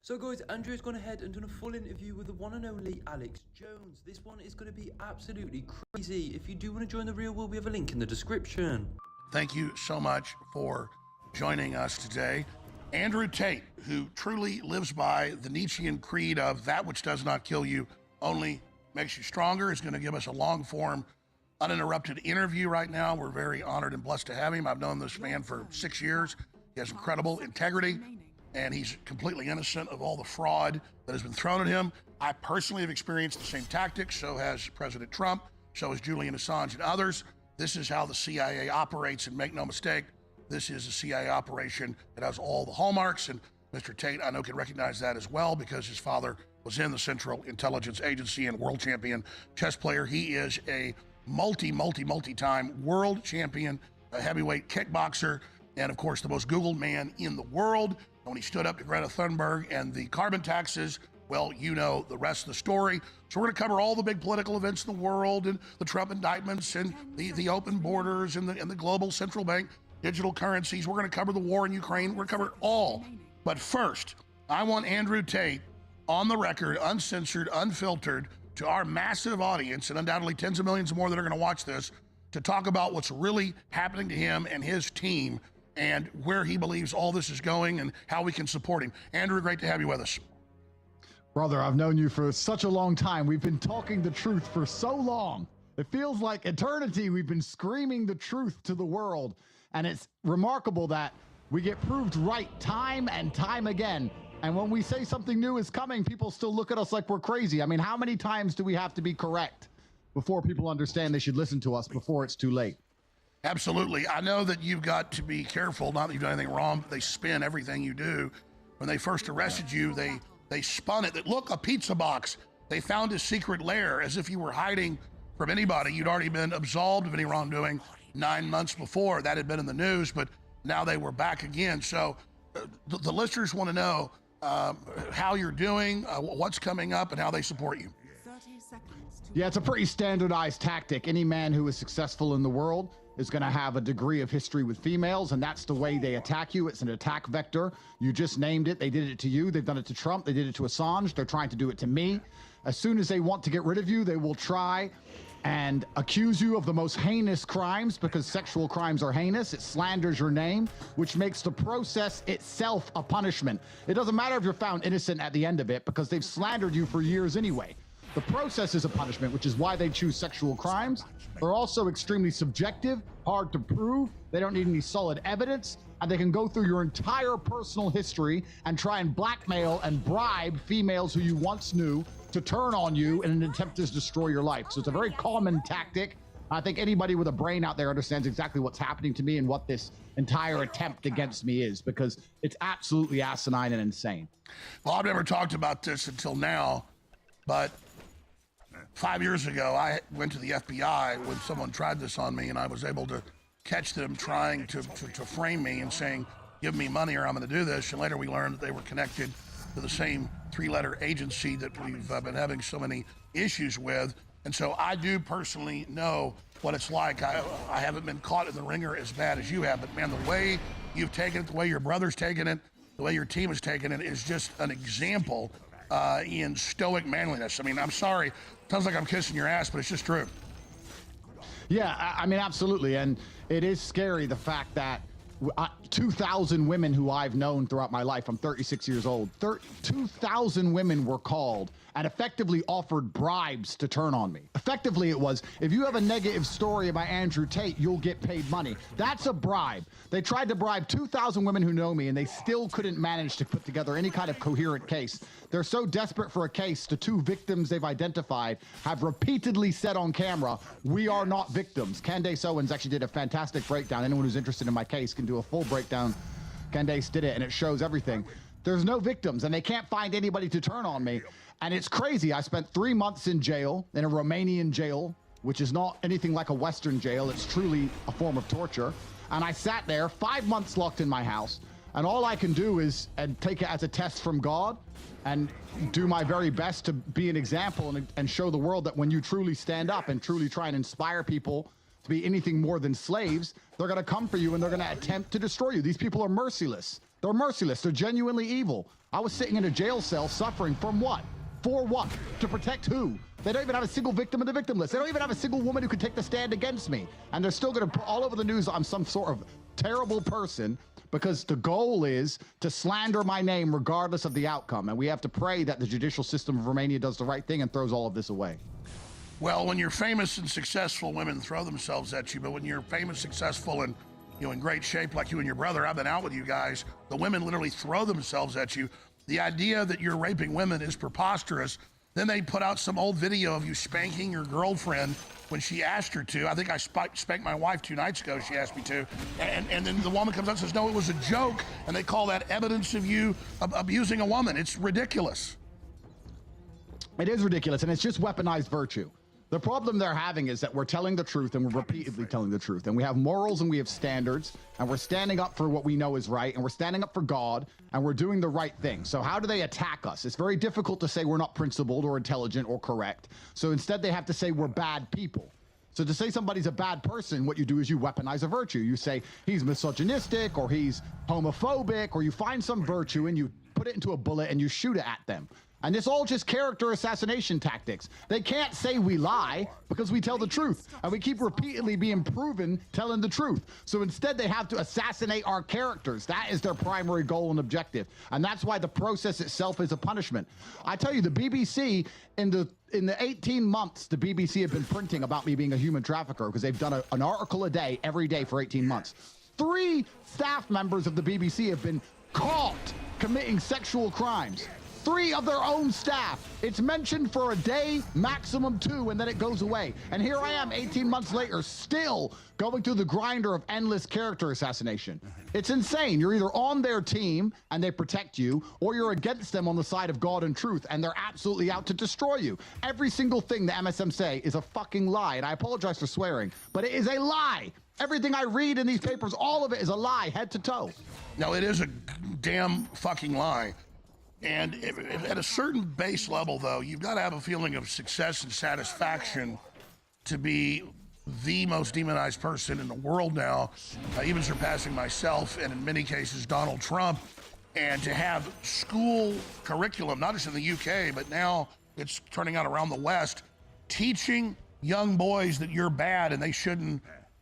So guys, Andrew's gone ahead and done a full interview with the one and only Alex Jones. This one is going to be absolutely crazy. If you do want to join the real world, we have a link in the description. Thank you so much for joining us today. Andrew Tate, who truly lives by the Nietzschean creed of that which does not kill you only makes you stronger, is going to give us a long-form, uninterrupted interview right now. We're very honored and blessed to have him. I've known this man for 6 years. He has incredible integrity, and he's completely innocent of all the fraud that has been thrown at him. I personally have experienced the same tactics. So has President Trump, so has Julian Assange and others. This is how the CIA operates, and make no mistake, this is a CIA operation that has all the hallmarks, and Mr. Tate, I know, can recognize that as well because his father was in the Central Intelligence Agency and world champion chess player. He is a multi-time world champion, a heavyweight kickboxer, and of course, the most Googled man in the world. When he stood up to Greta Thunberg and the carbon taxes, well, you know the rest of the story. So we're going to cover all the big political events in the world, and the Trump indictments, and the open borders, and the global central bank digital currencies. We're going to cover the war in Ukraine. We're going to cover it all. But first, I want Andrew Tate on the record, uncensored, unfiltered, to our massive audience, and undoubtedly tens of millions more that are going to watch this, to talk about what's really happening to him and his team, and where he believes all this is going, and how we can support him. Andrew, great to have you with us. Brother, I've known you for such a long time. We've been talking the truth for so long. It feels like eternity. We've been screaming the truth to the world. And it's remarkable that we get proved right time and time again. And when we say something new is coming, people still look at us like we're crazy. I mean, how many times do we have to be correct before people understand they should listen to us before it's too late? Absolutely. I know that you've got to be careful, not that you've done anything wrong, but they spin everything you do. When they first arrested you, they spun it that, look, a pizza box. They found a secret lair, as if you were hiding from anybody. You'd already been absolved of any wrongdoing 9 months before. That had been in the news, but now they were back again. So the listeners want to know how you're doing, what's coming up, and how they support you. Yeah, it's a pretty standardized tactic. Any man who is successful in the world is going to have a degree of history with females, and that's the way they attack you. It's an attack vector. You just named it. They did it to you. They've done it to Trump. They did it to Assange. They're trying to do it to me. As soon as they want to get rid of you, they will try and accuse you of the most heinous crimes, because sexual crimes are heinous. It slanders your name, which makes the process itself a punishment. It doesn't matter if you're found innocent at the end of it, because they've slandered you for years anyway. The process is a punishment, which is why they choose sexual crimes. They're also extremely subjective, hard to prove. They don't need any solid evidence, and they can go through your entire personal history and try and blackmail and bribe females who you once knew to turn on you in an attempt to destroy your life. So it's a very common tactic. I think anybody with a brain out there understands exactly what's happening to me and what this entire attempt against me is, because it's absolutely asinine and insane. Well, I've never talked about this until now, but 5 years ago, I went to the FBI when someone tried this on me, and I was able to catch them trying to frame me and saying, give me money or I'm going to do this. And later we learned that they were connected to the same three-letter agency that we've been having so many issues with. And so I do personally know what it's like. I haven't been caught in the ringer as bad as you have, but man, the way you've taken it, the way your brother's taken it, the way your team has taken it is just an example in stoic manliness. I mean, I'm sorry, sounds like I'm kissing your ass, but it's just true. Yeah, I mean, absolutely. And it is scary, the fact that 2,000 women who I've known throughout my life, I'm 36 years old, 2,000 women were called and effectively offered bribes to turn on me. Effectively, it was, if you have a negative story about Andrew Tate, you'll get paid money. That's a bribe. They tried to bribe 2,000 women who know me, and they still couldn't manage to put together any kind of coherent case. They're so desperate for a case, the two victims they've identified have repeatedly said on camera, we are not victims. Candace Owens actually did a fantastic breakdown. Anyone who's interested in my case can do a full breakdown. Candace did it, and it shows everything. There's no victims, and they can't find anybody to turn on me. And it's crazy. I spent 3 months in jail, in a Romanian jail, which is not anything like a Western jail. It's truly a form of torture. And I sat there 5 months locked in my house, and all I can do is take it as a test from God and do my very best to be an example and show the world that when you truly stand up and truly try and inspire people to be anything more than slaves, they're going to come for you and they're going to attempt to destroy you. These people are merciless. They're merciless. They're genuinely evil. I was sitting in a jail cell suffering from what? For what? To protect who? They don't even have a single victim in the victim list. They don't even have a single woman who could take the stand against me. And they're still going to put all over the news I'm some sort of terrible person because the goal is to slander my name regardless of the outcome. And we have to pray that the judicial system of Romania does the right thing and throws all of this away. Well, when you're famous and successful, women throw themselves at you. But when you're famous, successful, and in great shape like you and your brother, I've been out with you guys, the women literally throw themselves at you. The idea that you're raping women is preposterous. Then they put out some old video of you spanking your girlfriend when she asked her to. I think I spanked my wife 2 nights ago. She asked me to. And then the woman comes out and says, no, it was a joke. And they call that evidence of you abusing a woman. It's ridiculous. It is ridiculous, and it's just weaponized virtue. The problem they're having is that we're telling the truth, and we're repeatedly telling the truth, and we have morals and we have standards, and we're standing up for what we know is right, and we're standing up for God, and we're doing the right thing. So how do they attack us? It's very difficult to say we're not principled or intelligent or correct. So instead they have to say we're bad people. So to say somebody's a bad person, what you do is you weaponize a virtue. You say he's misogynistic or he's homophobic, or you find some virtue and you put it into a bullet and you shoot it at them. And it's all just character assassination tactics. They can't say we lie because we tell the truth. And we keep repeatedly being proven telling the truth. So instead they have to assassinate our characters. That is their primary goal and objective. And that's why the process itself is a punishment. I tell you, the BBC, in the 18 months the BBC have been printing about me being a human trafficker, because they've done an article a day, every day for 18 months. 3 staff members of the BBC have been caught committing sexual crimes. 3 of their own staff. It's mentioned for a day, maximum 2, and then it goes away. And here I am 18 months later, still going through the grinder of endless character assassination. It's insane. You're either on their team and they protect you, or you're against them on the side of God and truth, and they're absolutely out to destroy you. Every single thing the MSM say is a fucking lie, and I apologize for swearing, but it is a lie. Everything I read in these papers, all of it is a lie, head to toe. No, it is a damn fucking lie. And at a certain base level, though, you've got to have a feeling of success and satisfaction to be the most demonized person in the world now, even surpassing myself and in many cases Donald Trump, and to have school curriculum, not just in the UK, but now it's turning out around the West, teaching young boys that you're bad and they shouldn't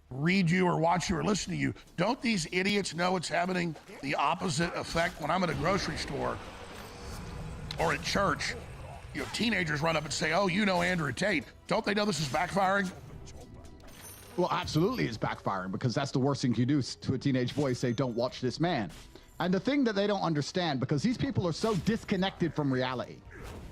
read you or watch you or listen to you. Don't these idiots know it's having the opposite effect? When I'm at a grocery store or at church, teenagers run up and say, oh, Andrew Tate. Don't they know this is backfiring? Well, absolutely it's backfiring, because that's the worst thing you do to a teenage boy, say, don't watch this man. And the thing that they don't understand, because these people are so disconnected from reality,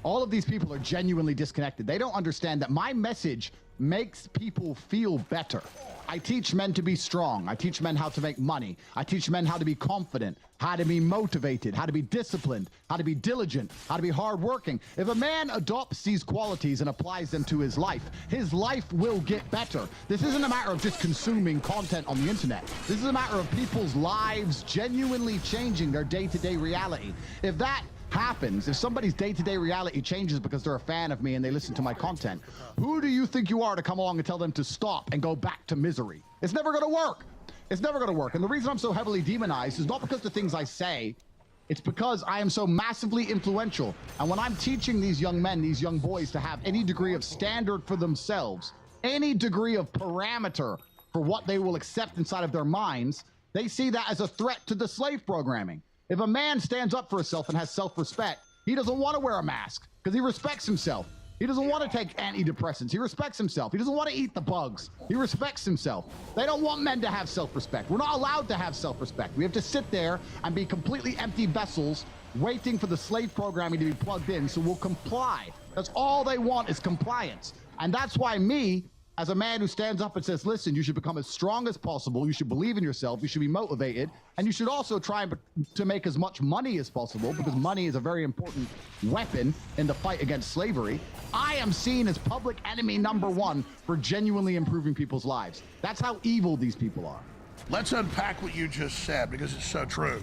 all of these people are genuinely disconnected. They don't understand that my message makes people feel better. I teach men to be strong. I teach men how to make money. I teach men how to be confident, how to be motivated, how to be disciplined, how to be diligent, how to be hardworking. If a man adopts these qualities and applies them to his life will get better. This isn't a matter of just consuming content on the internet. This is a matter of people's lives genuinely changing their day-to-day reality. If that happens, if somebody's day-to-day reality changes because they're a fan of me and they listen to my content, who do you think you are to come along and tell them to stop and go back to misery? It's never going to work. It's never going to work. And the reason I'm so heavily demonized is not because the things I say, it's because I am so massively influential. And when I'm teaching these young men, these young boys, to have any degree of standard for themselves, any degree of parameter for what they will accept inside of their minds, they see that as a threat to the slave programming. If a man stands up for himself and has self-respect, he doesn't want to wear a mask because he respects himself. He doesn't want to take antidepressants. He respects himself. He doesn't want to eat the bugs. He respects himself. They don't want men to have self-respect. We're not allowed to have self-respect. We have to sit there and be completely empty vessels waiting for the slave programming to be plugged in, so we'll comply. That's all they want, is compliance. And that's why me, as a man who stands up and says, listen, you should become as strong as possible, you should believe in yourself, you should be motivated, and you should also try to make as much money as possible, because money is a very important weapon in the fight against slavery. I am seen as public enemy #1 for genuinely improving people's lives. That's how evil these people are. Let's unpack what you just said, because it's so true.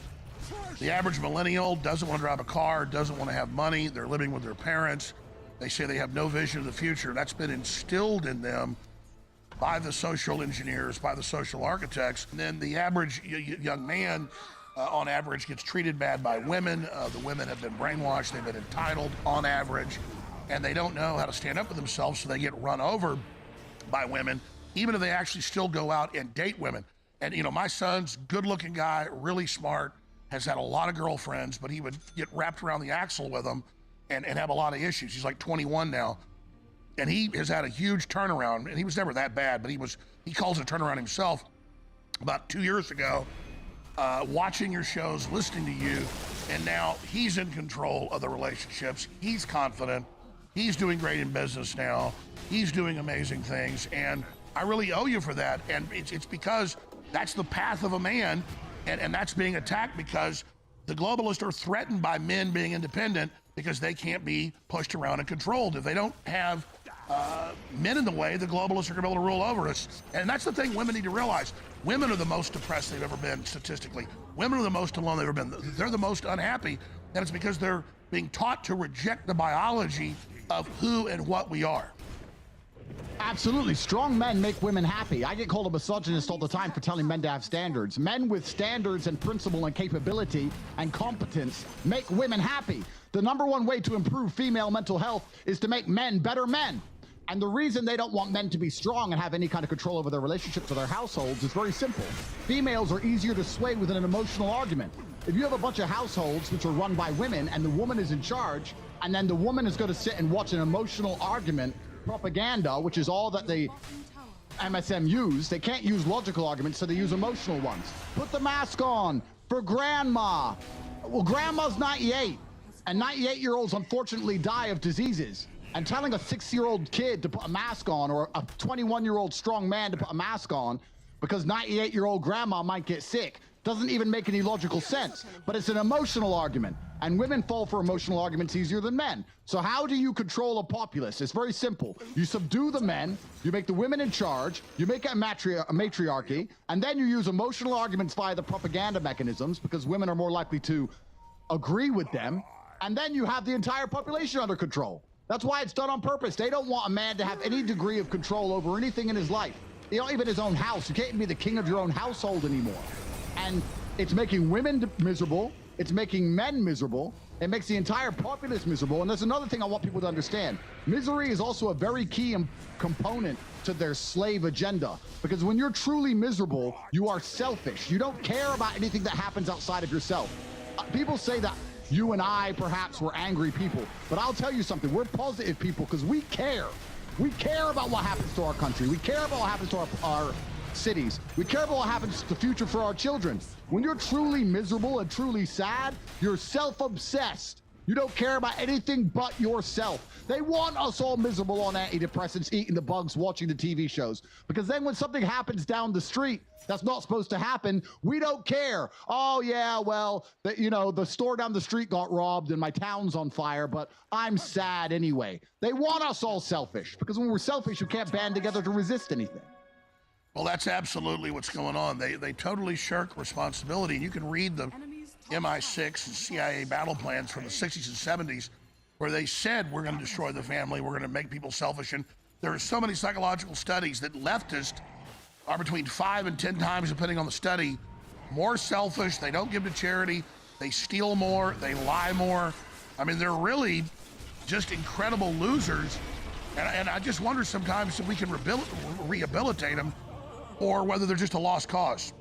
The average millennial doesn't want to drive a car, doesn't want to have money, they're living with their parents. They say they have no vision of the future. That's been instilled in them by the social engineers, by the social architects. And then the average young man on average, gets treated bad by women. The women have been brainwashed. They've been entitled on average, and they don't know how to stand up for themselves, so they get run over by women, even if they actually still go out and date women. And, you know, my son's good-looking guy, really smart, has had a lot of girlfriends, but he would get wrapped around the axle with them and have a lot of issues. He's like 21 now, and he has had a huge turnaround, and he was never that bad, but he calls it a turnaround himself about 2 years ago, watching your shows, listening to you, and now he's in control of the relationships. He's confident. He's doing great in business now. He's doing amazing things, and I really owe you for that. And it's because that's the path of a man, and that's being attacked because the globalists are threatened by men being independent because they can't be pushed around and controlled. If they don't have men in the way, the globalists are gonna be able to rule over us. And that's the thing women need to realize. Women are the most depressed they've ever been statistically. Women are the most alone they've ever been. They're the most unhappy, and it's because they're being taught to reject the biology of who and what we are. Absolutely. Strong men make women happy. I get called a misogynist all the time for telling men to have standards. Men with standards and principle and capability and competence make women happy. The number one way to improve female mental health is to make men better men. And the reason they don't want men to be strong and have any kind of control over their relationships or their households is very simple. Females are easier to sway with an emotional argument. If you have a bunch of households which are run by women and the woman is in charge, and then the woman is going to sit and watch an emotional argument, propaganda, which is all that the MSM use. They can't use logical arguments, so they use emotional ones. Put the mask on for grandma. Well, grandma's 98, and 98-year-olds unfortunately die of diseases. And telling a 6-year-old kid to put a mask on, or a 21-year-old strong man to put a mask on because 98-year-old grandma might get sick, doesn't even make any logical sense. But it's an emotional argument, and women fall for emotional arguments easier than men. So how do you control a populace? It's very simple. You subdue the men, you make the women in charge, you make a matriarchy, and then you use emotional arguments via the propaganda mechanisms because women are more likely to agree with them, and then you have the entire population under control. That's why it's done on purpose. They don't want a man to have any degree of control over anything in his life. You know, even his own house. You can't even be the king of your own household anymore. And it's making women miserable. It's making men miserable. It makes the entire populace miserable. And there's another thing I want people to understand. Misery is also a very key component to their slave agenda. Because when you're truly miserable, you are selfish. You don't care about anything that happens outside of yourself. People say that you and I perhaps were angry people, but I'll tell you something. We're positive people because we care. We care about what happens to our country. We care about what happens to our cities. We care about what happens to the future for our children. When you're truly miserable and truly sad, you're self-obsessed. You don't care about anything but yourself. They want us all miserable on antidepressants, eating the bugs, watching the TV shows. Because then when something happens down the street that's not supposed to happen, we don't care. Oh, yeah, well, the store down the street got robbed and my town's on fire, but I'm sad anyway. They want us all selfish. Because when we're selfish, you can't band together to resist anything. Well, that's absolutely what's going on. They totally shirk responsibility. You can read the MI6 and CIA battle plans from the 60s and 70s where they said we're going to destroy the family, we're going to make people selfish. And there are so many psychological studies that leftists are between 5 and 10 times, depending on the study, more selfish. They don't give to charity. They steal more. They lie more. I mean, they're really just incredible losers. And I just wonder sometimes if we can rehabilitate them or whether they're just a lost cause.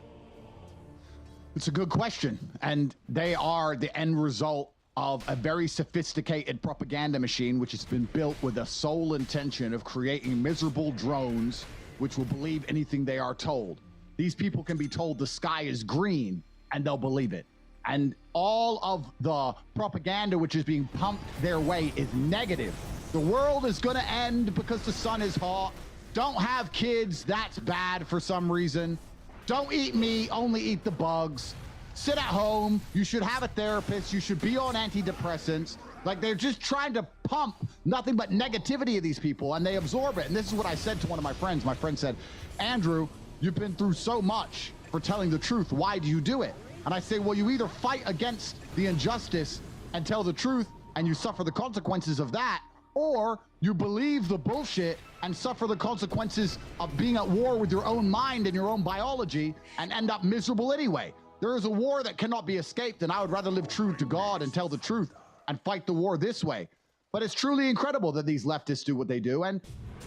It's a good question. And they are the end result of a very sophisticated propaganda machine, which has been built with the sole intention of creating miserable drones which will believe anything they are told. These people can be told the sky is green and they'll believe it. And all of the propaganda which is being pumped their way is negative. The world is going to end because the sun is hot. Don't have kids, that's bad for some reason. Don't eat meat, only eat the bugs. Sit at home, you should have a therapist, you should be on antidepressants. Like, they're just trying to pump nothing but negativity of these people, and they absorb it. And this is what I said to one of my friends. My friend said, Andrew, you've been through so much for telling the truth. Why do you do it? And I say, well, you either fight against the injustice and tell the truth, and you suffer the consequences of that, or you believe the bullshit and suffer the consequences of being at war with your own mind and your own biology and end up miserable anyway. There is a war that cannot be escaped, and I would rather live true to God and tell the truth and fight the war this way. But it's truly incredible that these leftists do what they do. And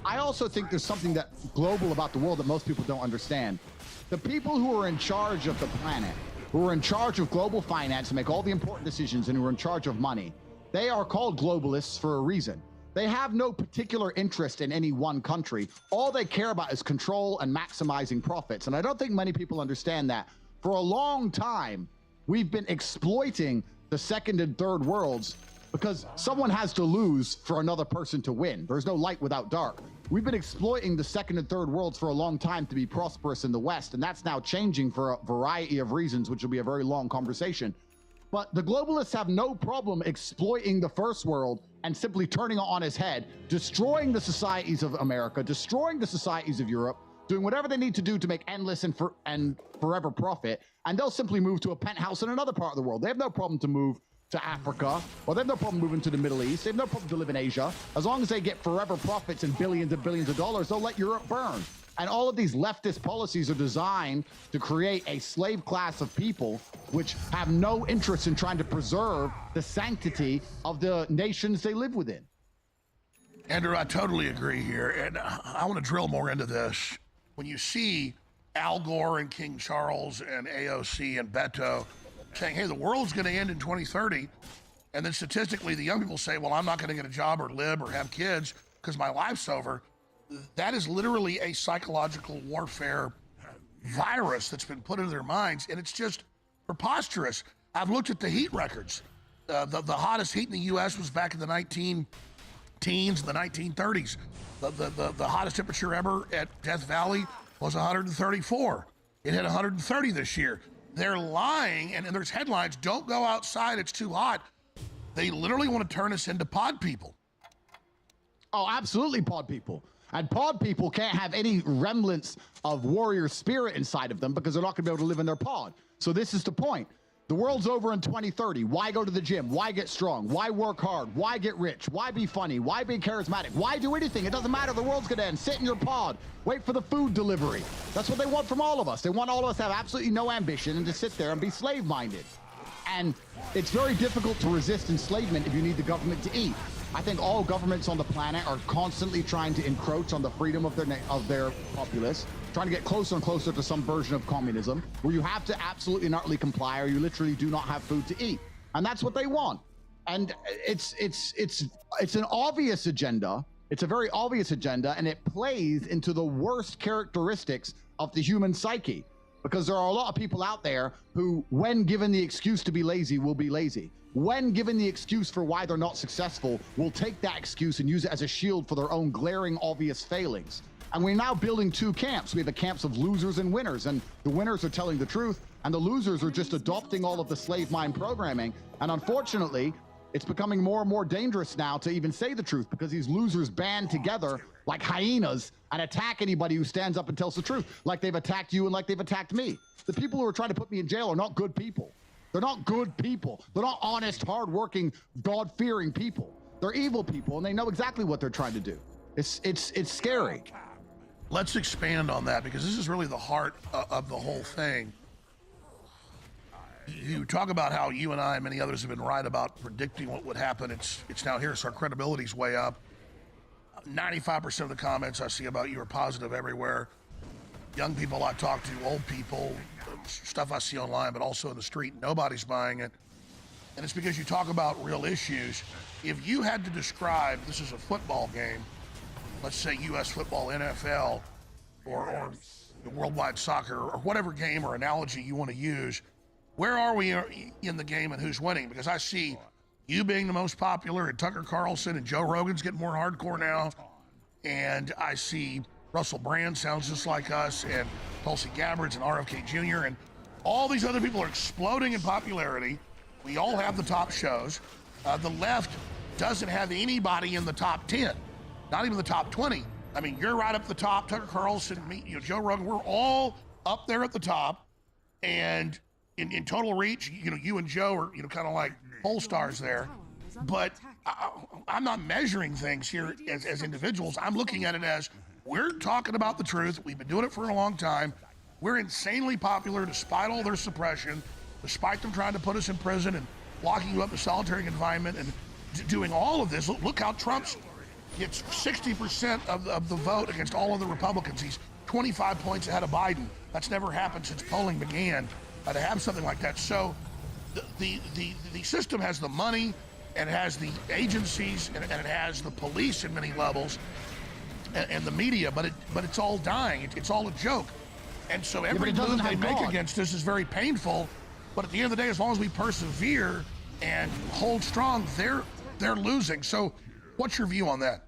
I also think there's something that global about the world that most people don't understand. The people who are in charge of the planet, who are in charge of global finance and make all the important decisions and who are in charge of money, they are called globalists for a reason. They have no particular interest in any one country. All they care about is control and maximizing profits. And I don't think many people understand that. For a long time, we've been exploiting the second and third worlds because someone has to lose for another person to win. There's no light without dark. We've been exploiting the second and third worlds for a long time to be prosperous in the West, and that's now changing for a variety of reasons, which will be a very long conversation. But the globalists have no problem exploiting the first world and simply turning it on its head, destroying the societies of America, destroying the societies of Europe, doing whatever they need to do to make endless and forever profit, and they'll simply move to a penthouse in another part of the world. They have no problem to move to Africa, or they have no problem moving to the Middle East. They have no problem to live in Asia. As long as they get forever profits and billions of dollars, they'll let Europe burn. And all of these leftist policies are designed to create a slave class of people which have no interest in trying to preserve the sanctity of the nations they live within. Andrew, I totally agree here. And I want to drill more into this. When you see Al Gore and King Charles and AOC and Beto saying, hey, the world's going to end in 2030. And then statistically, the young people say, well, I'm not going to get a job or live or have kids because my life's over. That is literally a psychological warfare virus that's been put into their minds. And it's just preposterous. I've looked at the heat records. The hottest heat in the U.S. was back in the 19-teens, the 1930s. The hottest temperature ever at Death Valley was 134. It hit 130 this year. They're lying, and there's headlines, don't go outside, it's too hot. They literally want to turn us into pod people. Oh, absolutely pod people. And pod people can't have any remnants of warrior spirit inside of them because they're not going to be able to live in their pod. So this is the point. The world's over in 2030. Why go to the gym? Why get strong? Why work hard? Why get rich? Why be funny? Why be charismatic? Why do anything? It doesn't matter. The world's going to end. Sit in your pod. Wait for the food delivery. That's what they want from all of us. They want all of us to have absolutely no ambition and to sit there and be slave-minded. And it's very difficult to resist enslavement if you need the government to eat. I think all governments on the planet are constantly trying to encroach on the freedom of their populace, trying to get closer and closer to some version of communism where you have to absolutely and utterly comply or you literally do not have food to eat. And that's what they want. And it's an obvious agenda. It's a very obvious agenda, and it plays into the worst characteristics of the human psyche, because there are a lot of people out there who, when given the excuse to be lazy, will be lazy. When given the excuse for why they're not successful, will take that excuse and use it as a shield for their own glaring, obvious failings. And we're now building two camps. We have the camps of losers and winners, and the winners are telling the truth, and the losers are just adopting all of the slave mind programming. And unfortunately, it's becoming more and more dangerous now to even say the truth, because these losers band together like hyenas and attack anybody who stands up and tells the truth, like they've attacked you and like they've attacked me. The people who are trying to put me in jail are not good people. They're not good people. They're not honest, hardworking, God-fearing people. They're evil people, and they know exactly what they're trying to do. It's scary. Let's expand on that, because this is really the heart of the whole thing. You talk about how you and I and many others have been right about predicting what would happen. It's now here, so our credibility's way up. 95% of the comments I see about you are positive everywhere. Young people I talk to, old people, stuff I see online, but also in the street, nobody's buying it. And it's because you talk about real issues. If you had to describe, this is a football game, let's say U.S. football, NFL, or worldwide soccer, or whatever game or analogy you want to use, where are we in the game and who's winning? Because I see you being the most popular, and Tucker Carlson and Joe Rogan's getting more hardcore now. And I see Russell Brand sounds just like us, and Tulsi Gabbard's and RFK Jr. and all these other people are exploding in popularity. We all have the top shows. The left doesn't have anybody in the top 10, not even the top 20. I mean, you're right up the top. Tucker Carlson, me, Joe Rogan, we're all up there at the top. And in total reach, you and Joe are, kind of like pole stars there. But I'm not measuring things here as individuals. I'm looking at it as we're talking about the truth. We've been doing it for a long time. We're insanely popular despite all their suppression, despite them trying to put us in prison and locking you up in solitary confinement and doing all of this. Look how Trump's gets 60% of the vote against all of the Republicans. He's 25 points ahead of Biden. That's never happened since polling began to have something like that. So the system has the money, and it has the agencies, and it has the police in many levels, and the media, but it's all dying. It's all a joke. And so every move they make against us is very painful. But at the end of the day, as long as we persevere and hold strong, they're losing. So what's your view on that?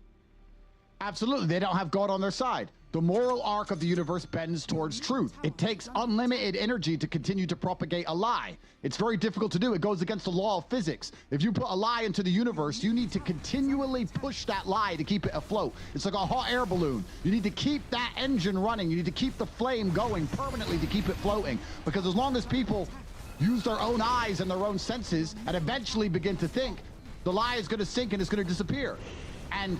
Absolutely. They don't have God on their side. The moral arc of the universe bends towards truth. It takes unlimited energy to continue to propagate a lie. It's very difficult to do. It goes against the law of physics. If you put a lie into the universe, you need to continually push that lie to keep it afloat. It's like a hot air balloon. You need to keep that engine running. You need to keep the flame going permanently to keep it floating. Because as long as people use their own eyes and their own senses and eventually begin to think, the lie is going to sink and it's going to disappear. And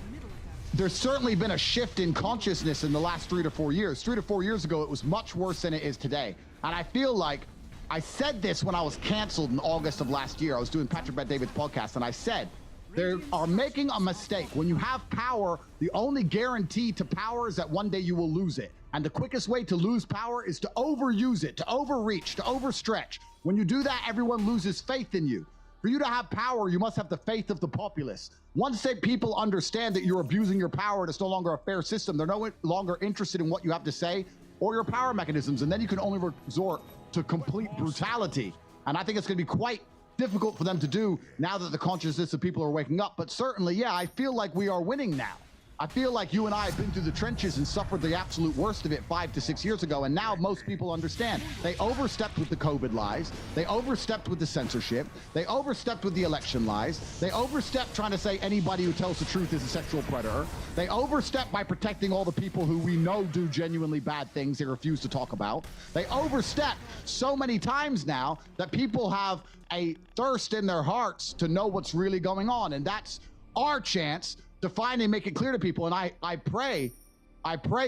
there's certainly been a shift in consciousness in the last 3 to 4 years. 3 to 4 years ago, it was much worse than it is today. And I feel like I said this when I was canceled in August of last year. I was doing Patrick Bet-David's podcast, and I said, they are making a mistake. When you have power, the only guarantee to power is that one day you will lose it. And the quickest way to lose power is to overuse it, to overreach, to overstretch. When you do that, everyone loses faith in you. For you to have power, you must have the faith of the populace. Once that people understand that you're abusing your power and it's no longer a fair system, they're no longer interested in what you have to say or your power mechanisms, and then you can only resort to complete brutality. And I think it's going to be quite difficult for them to do now that the consciousness of people are waking up. But certainly, yeah, I feel like we are winning now. I feel like you and I have been through the trenches and suffered the absolute worst of it 5 to 6 years ago, and now most people understand. They overstepped with the COVID lies. They overstepped with the censorship. They overstepped with the election lies. They overstepped trying to say anybody who tells the truth is a sexual predator. They overstepped by protecting all the people who we know do genuinely bad things they refuse to talk about. They overstepped so many times now that people have a thirst in their hearts to know what's really going on, and that's our chance to finally make it clear to people. And I pray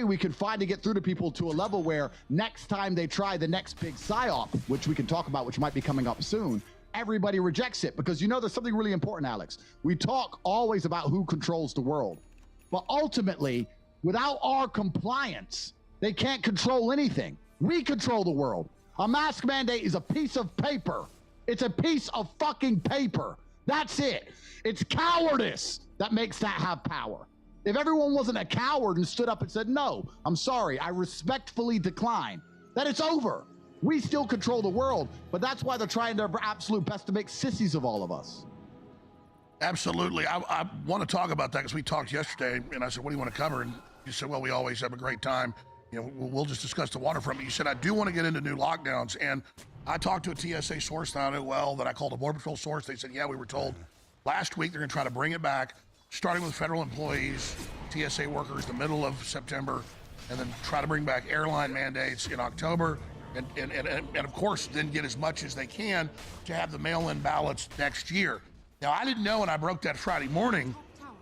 we can finally get through to people to a level where next time they try the next big psyop, which we can talk about, which might be coming up soon, everybody rejects it. Because, you know, there's something really important, Alex. We talk always about who controls the world, but ultimately, without our compliance, they can't control anything. We control the world. A mask mandate is a piece of paper. It's a piece of fucking paper. That's it. It's cowardice that makes that have power. If everyone wasn't a coward and stood up and said, no, I'm sorry, I respectfully decline, then it's over. We still control the world, but that's why they're trying their absolute best to make sissies of all of us. Absolutely. I want to talk about that because we talked yesterday, and I said, what do you want to cover? And you said, well, we always have a great time. You know, we'll just discuss the waterfront. But you said, I do want to get into new lockdowns. And I talked to a TSA source that I know well that I called a Border Patrol source. They said, yeah, we were told last week they're going to try to bring it back, starting with federal employees, TSA workers, the middle of September, and then try to bring back airline mandates in October, and of course, then get as much as they can to have the mail-in ballots next year. Now, I didn't know when I broke that Friday morning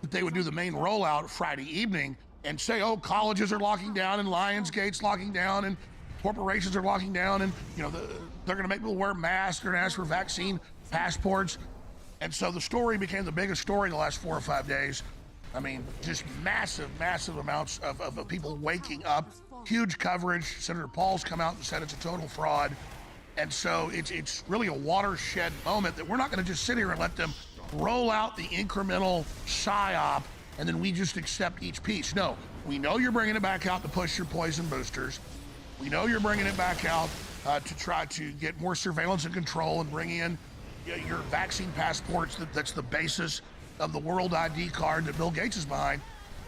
that they would do the main rollout Friday evening and say, oh, colleges are locking down and Lionsgate's locking down and corporations are locking down, and you know they're going to make people wear masks, they're going to ask for vaccine passports. And so the story became the biggest story in the last 4 or 5 days. I mean, just massive amounts of people waking up, huge coverage. Senator Paul's come out and said it's a total fraud. And so it's really a watershed moment that we're not going to just sit here and let them roll out the incremental psyop and then we just accept each piece. No, we know you're bringing it back out to push your poison boosters. We know you're bringing it back out to try to get more surveillance and control and bring in your vaccine passports. That's the basis of the World ID card that Bill Gates is behind.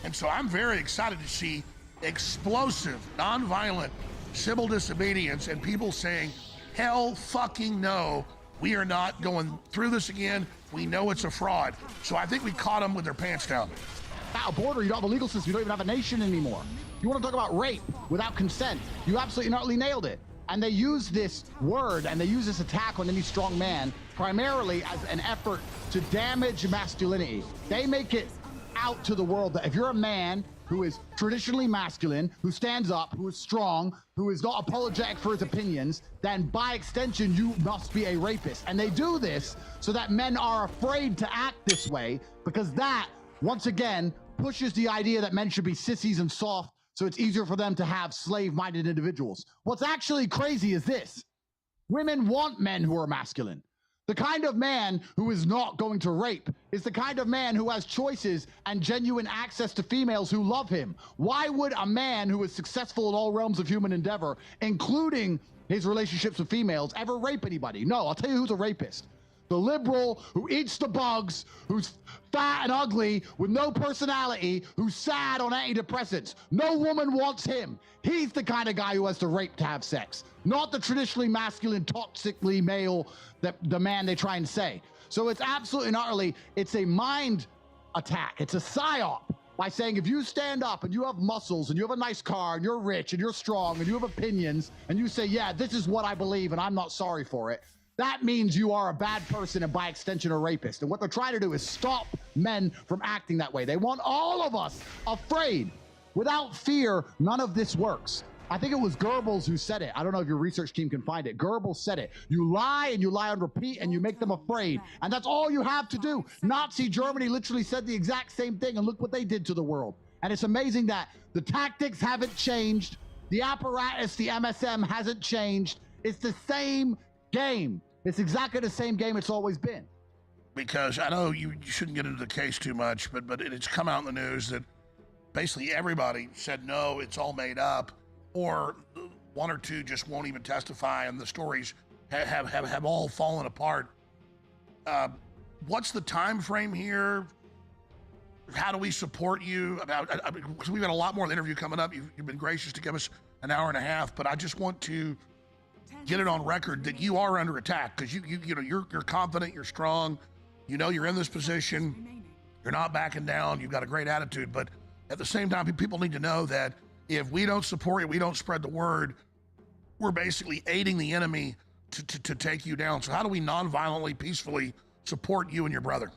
And so I'm very excited to see explosive, nonviolent civil disobedience and people saying, hell fucking no, we are not going through this again. We know it's a fraud. So I think we caught them with their pants down. Now, border, you don't have a legal system. You don't even have a nation anymore. You want to talk about rape without consent? You absolutely utterly nailed it. And they use this word and they use this attack on any strong man primarily as an effort to damage masculinity. They make it out to the world that if you're a man who is traditionally masculine, who stands up, who is strong, who is not apologetic for his opinions, then by extension, you must be a rapist. And they do this so that men are afraid to act this way, because that, once again, pushes the idea that men should be sissies and soft, so it's easier for them to have slave-minded individuals. What's actually crazy is this. Women want men who are masculine. The kind of man who is not going to rape is the kind of man who has choices and genuine access to females who love him. Why would a man who is successful in all realms of human endeavor, including his relationships with females, ever rape anybody? No, I'll tell you who's a rapist. The liberal who eats the bugs, who's fat and ugly, with no personality, who's sad on antidepressants. No woman wants him. He's the kind of guy who has to rape to have sex, not the traditionally masculine, toxically male, that the man they try and say. So it's absolutely and utterly, it's a mind attack. It's a psyop by saying if you stand up and you have muscles and you have a nice car and you're rich and you're strong and you have opinions and you say, yeah, this is what I believe and I'm not sorry for it, that means you are a bad person and by extension a rapist. And what they're trying to do is stop men from acting that way. They want all of us afraid. Without fear, none of this works. I think it was Goebbels who said it. I don't know if your research team can find it. Goebbels said it. You lie and you lie on repeat and you make them afraid. And that's all you have to do. Nazi Germany literally said the exact same thing, and look what they did to the world. And it's amazing that the tactics haven't changed. The apparatus, the MSM hasn't changed. It's the same game. It's exactly the same game it's always been. Because I know you shouldn't get into the case too much, but it's come out in the news that basically everybody said, no, it's all made up, or one or two just won't even testify, and the stories have all fallen apart. What's the time frame here? How do we support you? Because we've got a lot more of the interview coming up. You've been gracious to give us an hour and a half, but I just want to get it on record that you are under attack, because you're confident, you're strong, you're in this position, you're not backing down, you've got a great attitude. But at the same time, people need to know that if we don't support you, we don't spread the word, we're basically aiding the enemy to take you down. So how do we non-violently, peacefully support you and your brother?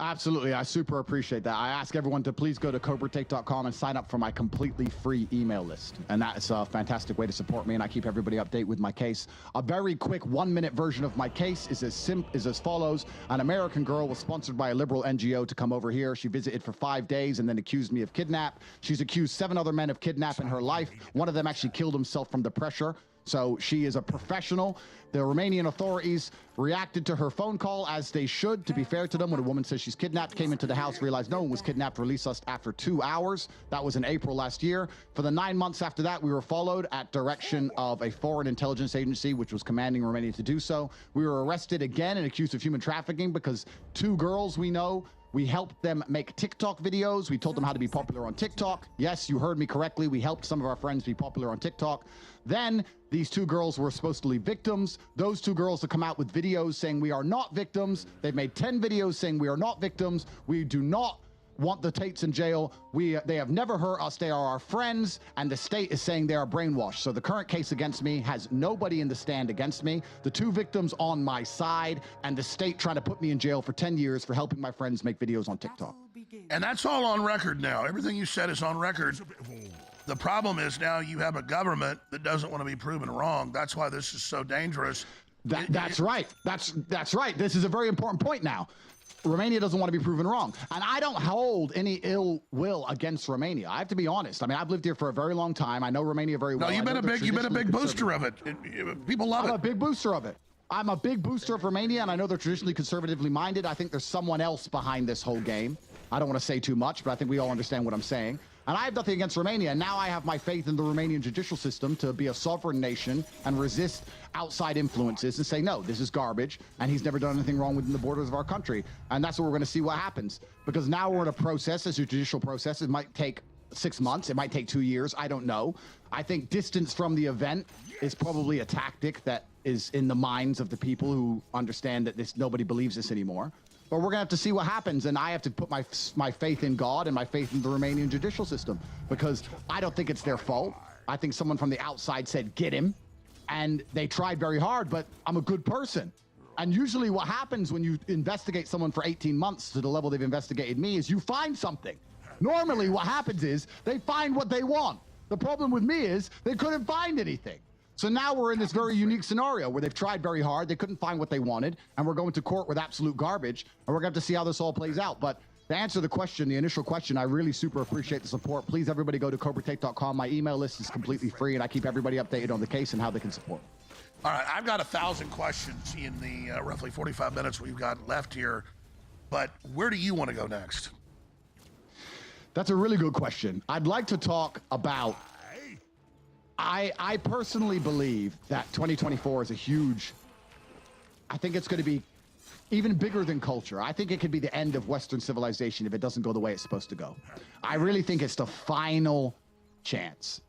Absolutely. I super appreciate that. I ask everyone to please go to cobratate.com and sign up for my completely free email list. And that's a fantastic way to support me, and I keep everybody updated with my case. A very quick 1-minute version of my case is as follows. An American girl was sponsored by a liberal NGO to come over here. She visited for 5 days and then accused me of kidnap. She's accused 7 other men of kidnapping her life. One of them actually killed himself from the pressure. So she is a professional. The Romanian authorities reacted to her phone call as they should. To be fair to them, when a woman says she's kidnapped, came into the house, realized no one was kidnapped, released us after 2 hours. That was in April last year. For the 9 months after that, we were followed at direction of a foreign intelligence agency, which was commanding Romania to do so. We were arrested again and accused of human trafficking because 2 girls we know, we helped them make TikTok videos. We told them how to be popular on TikTok. Yes, you heard me correctly. We helped some of our friends be popular on TikTok. Then these 2 girls were supposedly victims. Those 2 girls have come out with videos saying we are not victims. They've made 10 videos saying we are not victims. We do not want the Tates in jail. They have never hurt us. They are our friends, and the state is saying they are brainwashed. So the current case against me has nobody in the stand against me. The 2 victims on my side, and the state trying to put me in jail for 10 years for helping my friends make videos on TikTok. And that's all on record now. Everything you said is on record. The problem is now you have a government that doesn't want to be proven wrong. That's why this is so dangerous. That's right. That's right. This is a very important point now. Romania doesn't want to be proven wrong. And I don't hold any ill will against Romania. I have to be honest. I mean, I've lived here for a very long time. I know Romania very well. No, you've been a big booster of it. People love it. I'm a big booster of it. I'm a big booster of Romania, and I know they're traditionally conservatively minded. I think there's someone else behind this whole game. I don't want to say too much, but I think we all understand what I'm saying. And I have nothing against Romania. Now I have my faith in the Romanian judicial system to be a sovereign nation and resist outside influences and say, no, this is garbage, and he's never done anything wrong within the borders of our country. And that's what we're going to see what happens. Because now we're in a process, as a judicial process. It might take 6 months. It might take 2 years. I don't know. I think distance from the event is probably a tactic that is in the minds of the people who understand that nobody believes this anymore. But we're going to have to see what happens, and I have to put my faith in God and my faith in the Romanian judicial system, because I don't think it's their fault. I think someone from the outside said, get him, and they tried very hard, but I'm a good person. And usually what happens when you investigate someone for 18 months to the level they've investigated me is you find something. Normally what happens is they find what they want. The problem with me is they couldn't find anything. So now we're in this very unique scenario where they've tried very hard, they couldn't find what they wanted, and we're going to court with absolute garbage, and we're going to have to see how this all plays out. But to answer the question, the initial question, I really super appreciate the support. Please, everybody go to CobraTate.com. My email list is completely free, and I keep everybody updated on the case and how they can support. All right, I've got 1,000 questions in the roughly 45 minutes we've got left here, but where do you want to go next? That's a really good question. I'd like to talk about, I personally believe that 2024 is a huge, I think it's going to be even bigger than culture. I think it could be the end of Western civilization if it doesn't go the way it's supposed to go. I really think it's the final chance.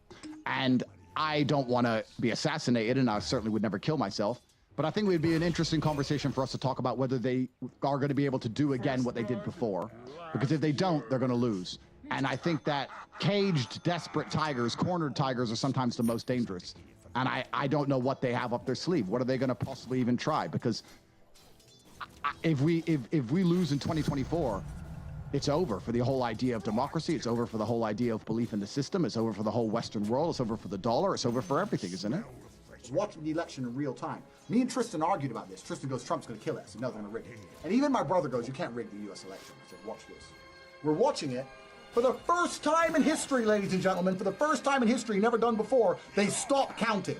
And I don't want to be assassinated, and I certainly would never kill myself, but I think it would be an interesting conversation for us to talk about whether they are going to be able to do again what they did before. Because if they don't, they're going to lose. And I think that caged, desperate tigers, cornered tigers are sometimes the most dangerous. And I don't know what they have up their sleeve. What are they going to possibly even try? Because if we lose in 2024, it's over for the whole idea of democracy. It's over for the whole idea of belief in the system. It's over for the whole Western world. It's over for the dollar. It's over for everything, isn't it? Watching the election in real time. Me and Tristan argued about this. Tristan goes, Trump's going to kill us. No, they're going to rig it. And even my brother goes, you can't rig the U.S. election. I said, watch this. We're watching it. For the first time in history, ladies and gentlemen, for the first time in history, never done before, they stop counting.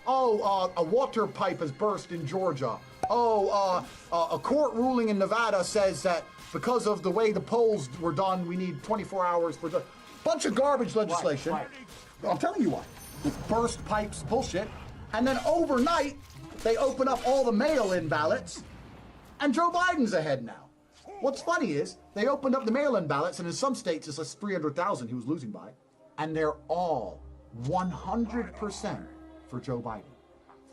Oh, a water pipe has burst in Georgia. Oh, a court ruling in Nevada says that because of the way the polls were done, we need 24 hours for the bunch of garbage legislation. Right. I'm telling you why. This burst pipes bullshit. And then overnight, they open up all the mail-in ballots, and Joe Biden's ahead now. What's funny is, they opened up the mail-in ballots, and in some states, it's like 300,000 he was losing by, and they're all 100% for Joe Biden.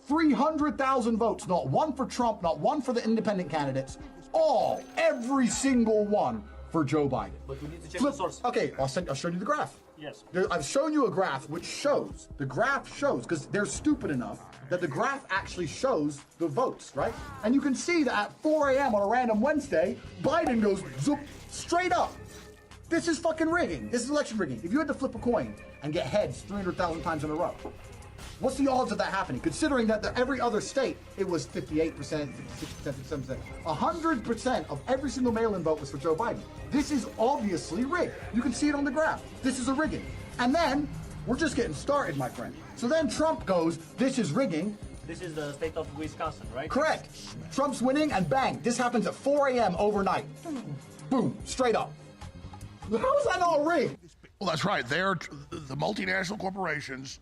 300,000 votes, not one for Trump, not one for the independent candidates, all, every single one for Joe Biden. But we need to check the source. Okay, I'll show you the graph. Yes. I've shown you a graph which shows, because they're stupid enough that the graph actually shows the votes, right? And you can see that at 4 a.m. on a random Wednesday, Biden goes zoop, straight up. This is fucking rigging. This is election rigging. If you had to flip a coin and get heads 300,000 times in a row, what's the odds of that happening? Considering that every other state, it was 58%, 56%, 57%. 100% of every single mail-in vote was for Joe Biden. This is obviously rigged. You can see it on the graph. This is a rigging. And then, we're just getting started, my friend. So then Trump goes, this is rigging. This is the state of Wisconsin, right? Correct. Trump's winning, and bang, this happens at 4 a.m. overnight. Boom, straight up. How is that not rigged? Well, that's right. The multinational corporations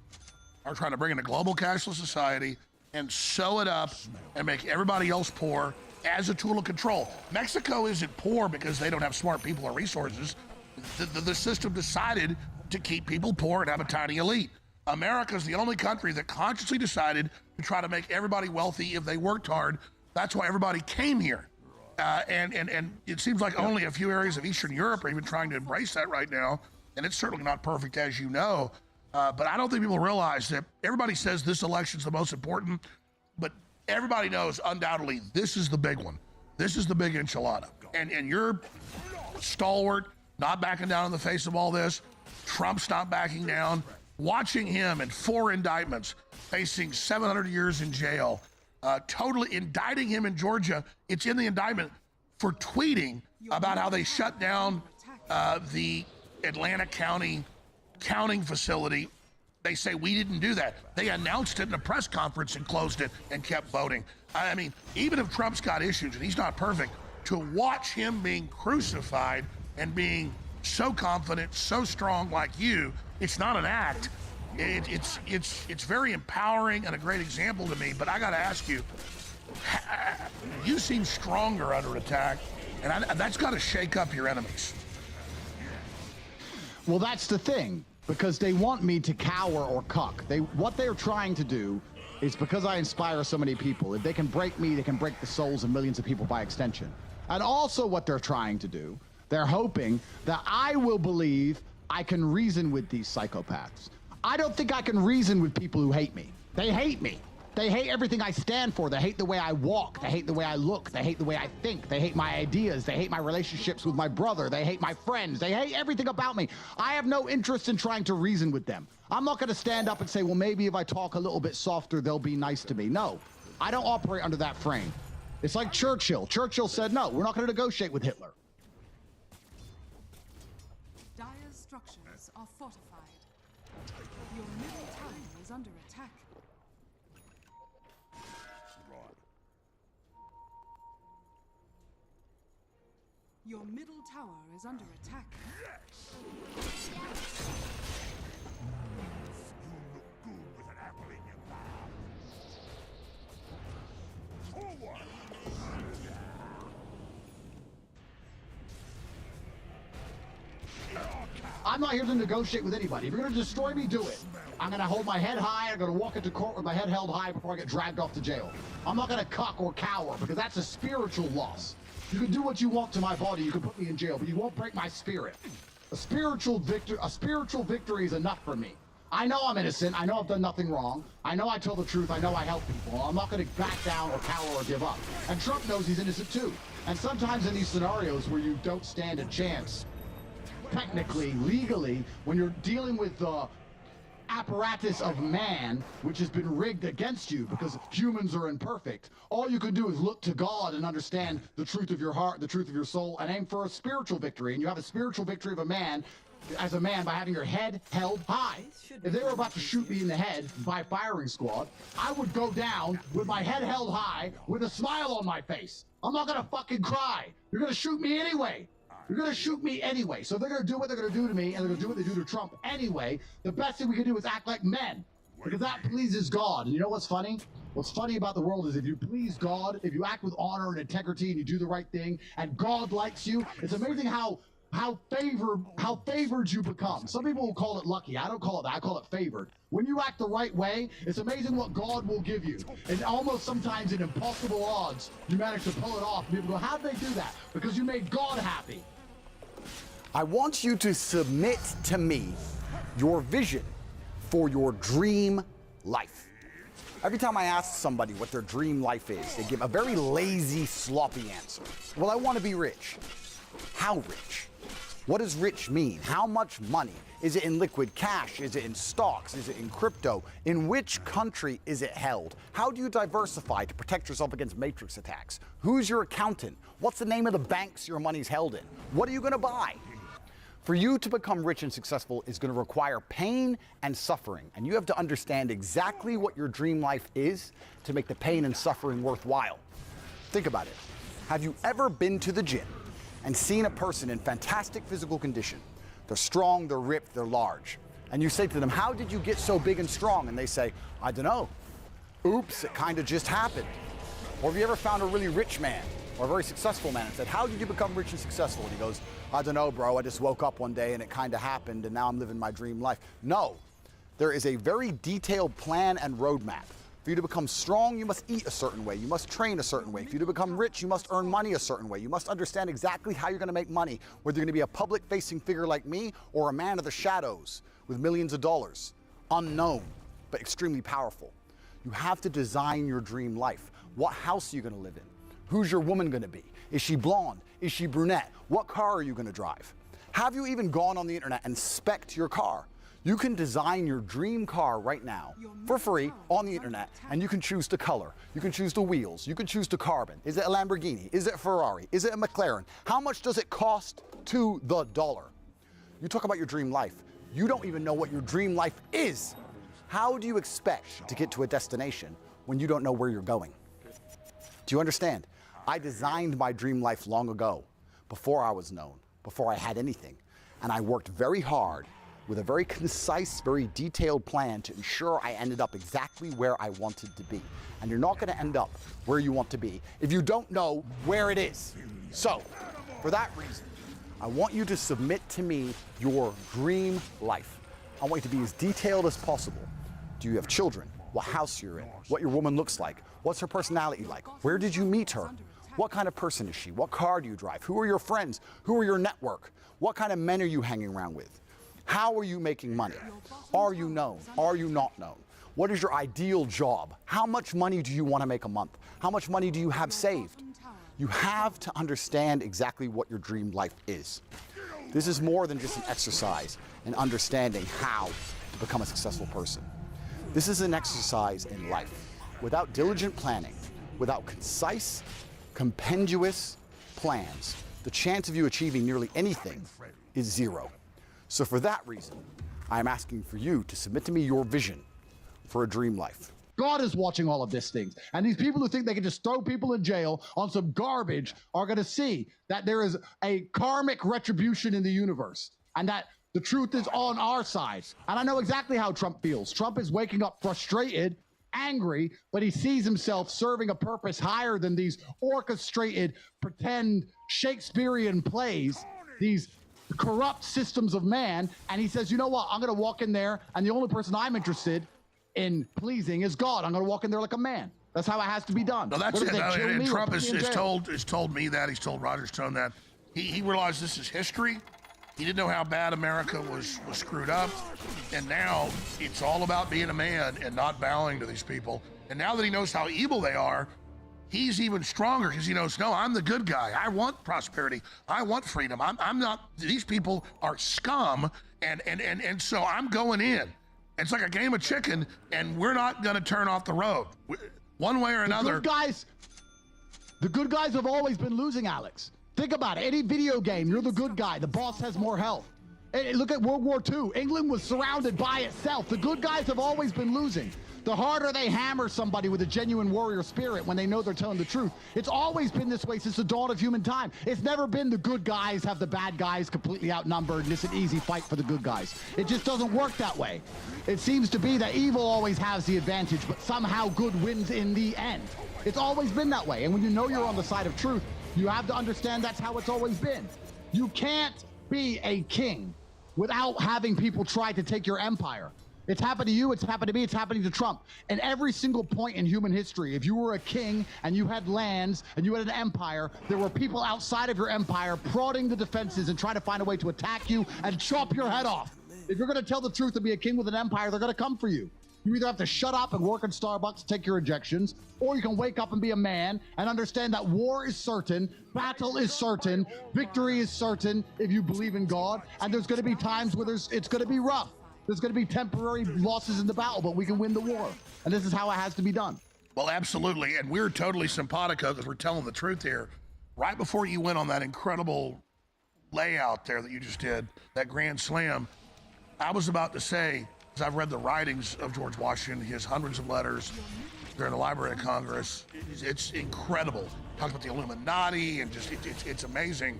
are trying to bring in a global cashless society and sew it up and make everybody else poor as a tool of control. Mexico isn't poor because they don't have smart people or resources. The system decided to keep people poor and have a tiny elite. America's the only country that consciously decided to try to make everybody wealthy if they worked hard. That's why everybody came here. And it seems like only a few areas of Eastern Europe are even trying to embrace that right now. And it's certainly not perfect, as you know. But I don't think people realize that everybody says this election's the most important, but everybody knows undoubtedly this is the big one. This is the big enchilada. And you're stalwart, not backing down in the face of all this. Trump's not backing down. Watching him in 4 indictments, facing 700 years in jail, totally indicting him in Georgia. It's in the indictment for tweeting about how they shut down the Atlanta County counting facility. They say we didn't do that. They announced it in a press conference and closed it and kept voting. I mean, even if Trump's got issues and he's not perfect, to watch him being crucified and being so confident, so strong like you, it's not an act. It's very empowering and a great example to me. But I got to ask you, you seem stronger under attack, and that's got to shake up your enemies. Well, that's the thing, because they want me to cower or cuck. What they're trying to do is, because I inspire so many people, if they can break me, they can break the souls of millions of people by extension. And also what they're trying to do, they're hoping that I will believe I can reason with these psychopaths. I don't think I can reason with people who hate me. They hate me. They hate everything I stand for. They hate the way I walk. They hate the way I look. They hate the way I think. They hate my ideas. They hate my relationships with my brother. They hate my friends. They hate everything about me. I have no interest in trying to reason with them. I'm not going to stand up and say, well, maybe if I talk a little bit softer, they'll be nice to me. No, I don't operate under that frame. It's like Churchill. Churchill said, no, we're not going to negotiate with Hitler. Dire's structures are fortified. Your middle tower is under attack. Your middle tower is under attack. I'm not here to negotiate with anybody. If you're going to destroy me, do it. I'm going to hold my head high. I'm going to walk into court with my head held high before I get dragged off to jail. I'm not going to cuck or cower because that's a spiritual loss. You can do what you want to my body. You can put me in jail, but you won't break my spirit. A spiritual victory is enough for me. I know I'm innocent. I know I've done nothing wrong. I know I tell the truth. I know I help people. I'm not going to back down or cower or give up. And Trump knows he's innocent too. And sometimes in these scenarios where you don't stand a chance, technically, legally, when you're dealing with the apparatus of man, which has been rigged against you because humans are imperfect, all you can do is look to God and understand the truth of your heart, the truth of your soul, and aim for a spiritual victory. And you have a spiritual victory of a man, as a man, by having your head held high. If they were about to shoot me in the head by firing squad, I would go down with my head held high with a smile on my face. I'm not gonna fucking cry. You're gonna shoot me anyway. You're going to shoot me anyway. So they're going to do what they're going to do to me, and they're going to do what they do to Trump anyway. The best thing we can do is act like men, because that pleases God. And you know what's funny? What's funny about the world is if you please God, if you act with honor and integrity and you do the right thing, and God likes you, it's amazing how favored you become. Some people will call it lucky. I don't call it that. I call it favored. When you act the right way, it's amazing what God will give you. And almost sometimes in impossible odds, you manage to pull it off. And people go, how'd they do that? Because you made God happy. I want you to submit to me your vision for your dream life. Every time I ask somebody what their dream life is, they give a very lazy, sloppy answer. Well, I want to be rich. How rich? What does rich mean? How much money? Is it in liquid cash? Is it in stocks? Is it in crypto? In which country is it held? How do you diversify to protect yourself against matrix attacks? Who's your accountant? What's the name of the banks your money's held in? What are you going to buy? For you to become rich and successful is going to require pain and suffering, and you have to understand exactly what your dream life is to make the pain and suffering worthwhile. Think about it. Have you ever been to the gym and seen a person in fantastic physical condition? They're strong, they're ripped, they're large. And you say to them, how did you get so big and strong? And they say, I don't know. Oops, it kind of just happened. Or have you ever found a really rich man or a very successful man and said, how did you become rich and successful? And he goes, I don't know, bro. I just woke up one day and it kind of happened and now I'm living my dream life. No, there is a very detailed plan and roadmap. For you to become strong, you must eat a certain way. You must train a certain way. For you to become rich, you must earn money a certain way. You must understand exactly how you're going to make money, whether you're going to be a public-facing figure like me or a man of the shadows with millions of dollars. Unknown, but extremely powerful. You have to design your dream life. What house are you going to live in? Who's your woman going to be? Is she blonde? Is she brunette? What car are you going to drive? Have you even gone on the internet and spec'd your car? You can design your dream car right now for free on the internet, and you can choose the color. You can choose the wheels. You can choose the carbon. Is it a Lamborghini? Is it a Ferrari? Is it a McLaren? How much does it cost to the dollar? You talk about your dream life. You don't even know what your dream life is. How do you expect to get to a destination when you don't know where you're going? Do you understand? I designed my dream life long ago, before I was known, before I had anything. And I worked very hard with a very concise, very detailed plan to ensure I ended up exactly where I wanted to be. And you're not going to end up where you want to be if you don't know where it is. So, for that reason, I want you to submit to me your dream life. I want you to be as detailed as possible. Do you have children? What house you're in? What your woman looks like? What's her personality like? Where did you meet her? What kind of person is she? What car do you drive? Who are your friends? Who are your network? What kind of men are you hanging around with? How are you making money? Are you known? Are you not known? What is your ideal job? How much money do you want to make a month? How much money do you have saved? You have to understand exactly what your dream life is. This is more than just an exercise in understanding how to become a successful person. This is an exercise in life. Without diligent planning, without concise, compendious plans, the chance of you achieving nearly anything is zero. So for that reason, I'm asking for you to submit to me your vision for a dream life. God is watching all of these things. And these people who think they can just throw people in jail on some garbage are going to see that there is a karmic retribution in the universe and that the truth is on our side. And I know exactly how Trump feels. Trump is waking up frustrated, angry, but he sees himself serving a purpose higher than these orchestrated, pretend Shakespearean plays, these corrupt systems of man. And he says, you know what? I'm going to walk in there, and the only person I'm interested in pleasing is God. I'm going to walk in there like a man. That's how it has to be done. No, that's it. And Trump has told me that. He's told Roger Stone that. He realized this is history. He didn't know how bad America was screwed up. And now it's all about being a man and not bowing to these people. And now that he knows how evil they are, he's even stronger because he knows, no, I'm the good guy. I want prosperity. I want freedom. I'm not, these people are scum. And so I'm going in. It's like a game of chicken, and we're not going to turn off the road. One way or another. The good guys have always been losing, Alex. Think about it. Any video game, you're the good guy. The boss has more health. Look at World War II. England was surrounded by itself. The good guys have always been losing. The harder they hammer somebody with a genuine warrior spirit when they know they're telling the truth. It's always been this way since the dawn of human time. It's never been the good guys have the bad guys completely outnumbered and it's an easy fight for the good guys. It just doesn't work that way. It seems to be that evil always has the advantage, but somehow good wins in the end. It's always been that way. And when you know you're on the side of truth, you have to understand that's how it's always been. You can't be a king without having people try to take your empire. It's happened to you, it's happened to me, it's happening to Trump. And every single point in human history, if you were a king and you had lands and you had an empire, there were people outside of your empire prodding the defenses and trying to find a way to attack you and chop your head off. If you're gonna tell the truth and be a king with an empire, they're gonna come for you. You either have to shut up and work in Starbucks, take your injections, or you can wake up and be a man and understand that war is certain, battle is certain, victory is certain if you believe in God, and there's gonna be times where it's gonna be rough. There's going to be temporary losses in the battle, but we can win the war. And this is how it has to be done. Well, absolutely. And we're totally simpatico because we're telling the truth here. Right before you went on that incredible layout there that you just did, that grand slam, I was about to say, because I've read the writings of George Washington, his hundreds of letters, they're in the Library of Congress. It's incredible. Talks about the Illuminati and just, it's amazing.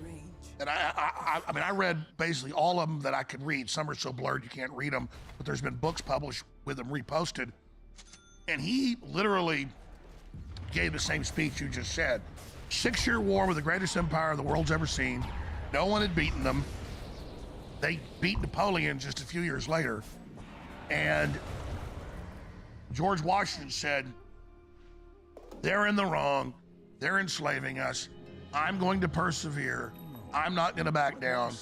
And I mean, I read basically all of them that I could read. Some are so blurred you can't read them, but there's been books published with them reposted. And he literally gave the same speech you just said. 6-year war with the greatest empire the world's ever seen. No one had beaten them. They beat Napoleon just a few years later. And George Washington said, they're in the wrong. They're enslaving us. I'm going to persevere. I'm not going to back down.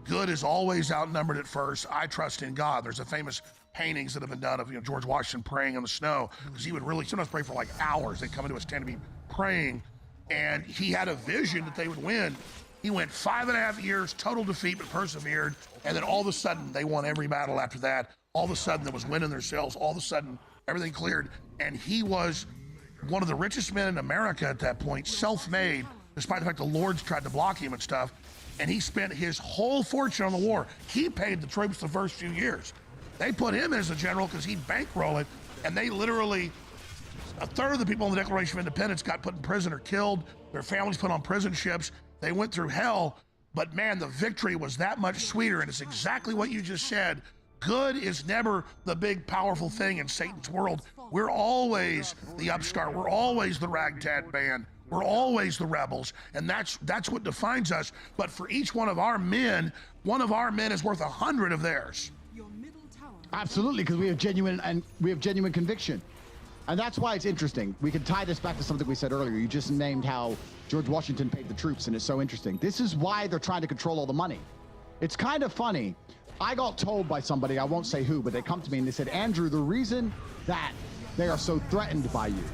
Good is always outnumbered at first. I trust in God. There's a famous paintings that have been done of George Washington praying in the snow because he would really sometimes pray for like hours. They'd come into his tent to be praying, and he had a vision that they would win. He went 5.5 years, total defeat, but persevered. And then all of a sudden, they won every battle after that. All of a sudden, there was wind in their sails. All of a sudden, everything cleared. And he was one of the richest men in America at that point, self-made, despite the fact the Lords tried to block him and stuff. And he spent his whole fortune on the war. He paid the troops the first few years. They put him as a general because he'd bankroll it. And they literally, a third of the people in the Declaration of Independence got put in prison or killed. Their families put on prison ships. They went through hell. But man, the victory was that much sweeter. And it's exactly what you just said. Good is never the big, powerful thing in Satan's world. We're always the upstart. We're always the ragtag band. We're always the rebels, and that's what defines us. But for each one of our men is worth 100 of theirs. Absolutely, because we have genuine conviction, and that's why it's interesting. We can tie this back to something we said earlier. You just named how George Washington paid the troops, and it's so interesting. This is why they're trying to control all the money. It's kind of funny I got told by somebody, I won't say who, but they come to me and they said, Andrew, the reason that they are so threatened by you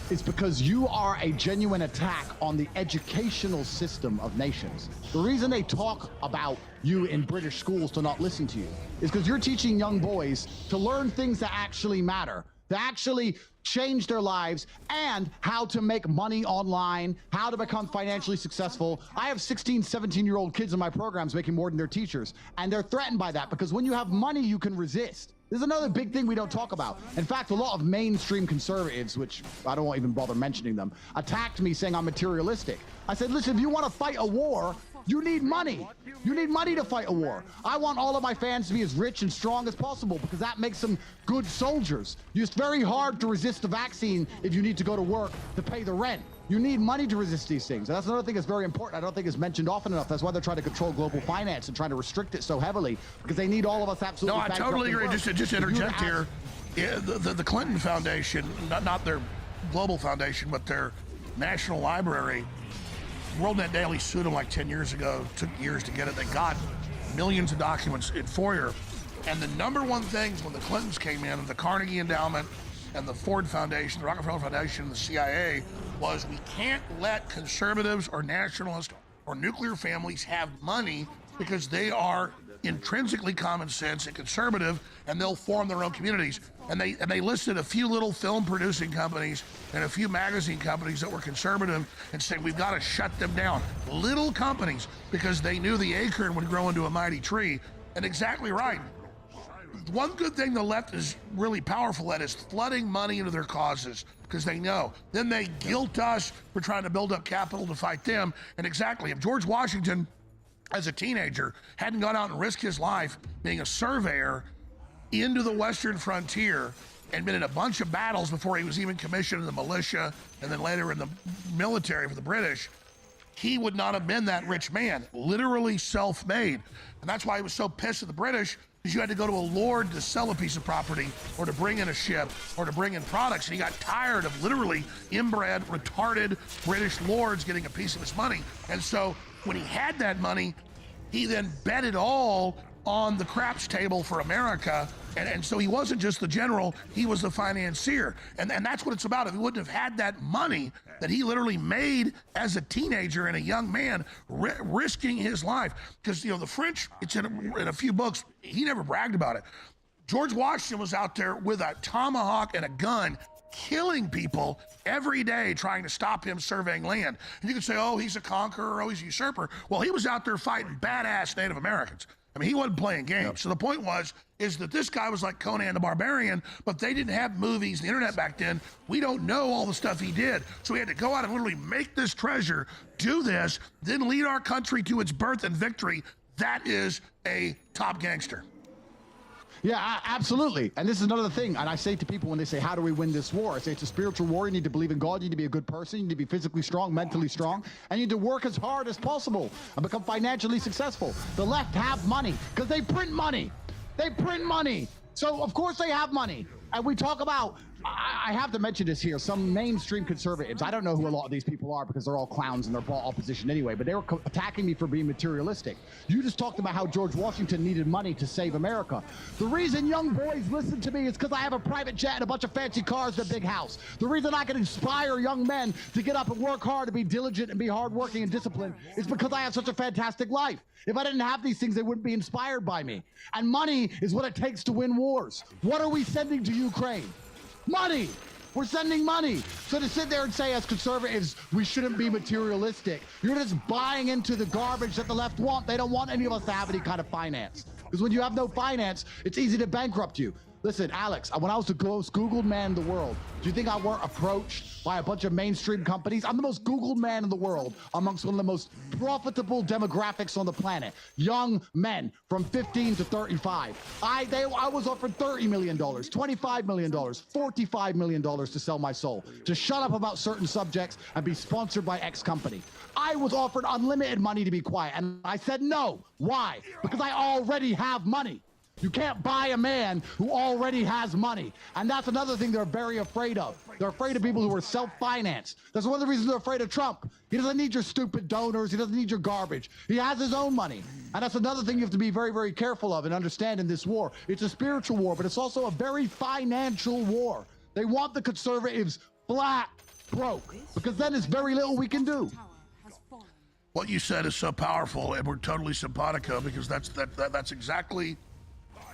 is because you are a genuine attack on the educational system of nations. The reason they talk about you in British schools to not listen to you is because you're teaching young boys to learn things that actually matter, to actually change their lives, and how to make money online, how to become financially successful. I have 16, 17-year-old kids in my programs making more than their teachers, and they're threatened by that because when you have money, you can resist. This is another big thing we don't talk about. In fact, a lot of mainstream conservatives, which I don't even bother mentioning them, attacked me saying I'm materialistic. I said, listen, if you want to fight a war, you need money. You need money to fight a war. I want all of my fans to be as rich and strong as possible because that makes them good soldiers. It's very hard to resist the vaccine if you need to go to work to pay the rent. You need money to resist these things. And that's another thing that's very important. I don't think it's mentioned often enough. That's why they're trying to control global finance and trying to restrict it so heavily, because they need all of us absolutely. No, I totally agree. Just to interject here, yeah, the Clinton Foundation, not their global foundation, but their national library, WorldNet Daily sued them like 10 years ago. It took years to get it. They got millions of documents in FOIA. And the number one things when the Clintons came in, the Carnegie Endowment and the Ford Foundation, the Rockefeller Foundation, and the CIA, was we can't let conservatives or nationalists or nuclear families have money because they are intrinsically common sense and conservative, and they'll form their own communities. And they listed a few little film producing companies and a few magazine companies that were conservative and said we've got to shut them down. Little companies, because they knew the acorn would grow into a mighty tree. And exactly right. One good thing the left is really powerful at is flooding money into their causes, because they know. Then they guilt us for trying to build up capital to fight them. And exactly, if George Washington, as a teenager, hadn't gone out and risked his life being a surveyor into the Western frontier and been in a bunch of battles before he was even commissioned in the militia and then later in the military for the British, he would not have been that rich man, literally self-made. And that's why he was so pissed at the British, because you had to go to a lord to sell a piece of property or to bring in a ship or to bring in products. And he got tired of literally inbred, retarded British lords getting a piece of his money. And so when he had that money, he then bet it all on the craps table for America. And so he wasn't just the general, he was the financier. And that's what it's about. If he wouldn't have had that money that he literally made as a teenager and a young man, risking his life. Because, you know, the French, it's in a few books, he never bragged about it. George Washington was out there with a tomahawk and a gun, killing people every day trying to stop him surveying land. And you can say, oh, he's a conqueror, oh, he's a usurper. Well, he was out there fighting badass Native Americans. I mean, he wasn't playing games. Yep. So the point is that this guy was like Conan the Barbarian, but they didn't have movies, the internet back then. We don't know all the stuff he did. So he had to go out and literally make this treasure, do this, then lead our country to its birth and victory. That is a top gangster. Yeah, absolutely. And this is another thing. And I say to people when they say, how do we win this war? I say it's a spiritual war. You need to believe in God. You need to be a good person. You need to be physically strong, mentally strong. And you need to work as hard as possible and become financially successful. The left have money because they print money. They print money. So, of course, they have money. And we talk about, I have to mention this here, some mainstream conservatives, I don't know who a lot of these people are because they're all clowns and they're bought opposition anyway, but they were attacking me for being materialistic. You just talked about how George Washington needed money to save America. The reason young boys listen to me is because I have a private jet and a bunch of fancy cars and a big house. The reason I can inspire young men to get up and work hard, to be diligent and be hardworking and disciplined is because I have such a fantastic life. If I didn't have these things, they wouldn't be inspired by me. And money is what it takes to win wars. What are we sending to Ukraine? Money. We're sending money. So to sit there and say as conservatives, we shouldn't be materialistic, you're just buying into the garbage that the left want. They don't want any of us to have any kind of finance. Because when you have no finance, it's easy to bankrupt you. Listen, Alex, when I was the most Googled man in the world, do you think I weren't approached by a bunch of mainstream companies? I'm the most Googled man in the world amongst one of the most profitable demographics on the planet. Young men from 15 to 35. I was offered $30 million, $25 million, $45 million to sell my soul, to shut up about certain subjects and be sponsored by X company. I was offered unlimited money to be quiet, and I said no. Why? Because I already have money. You can't buy a man who already has money. And that's another thing they're very afraid of. They're afraid of people who are self-financed. That's one of the reasons they're afraid of Trump. He doesn't need your stupid donors. He doesn't need your garbage. He has his own money. And that's another thing you have to be very, very careful of and understand in this war. It's a spiritual war, but it's also a very financial war. They want the conservatives flat broke, because then there's very little we can do. Tower has fallen. What you said is so powerful, and we're totally simpatico, because that's exactly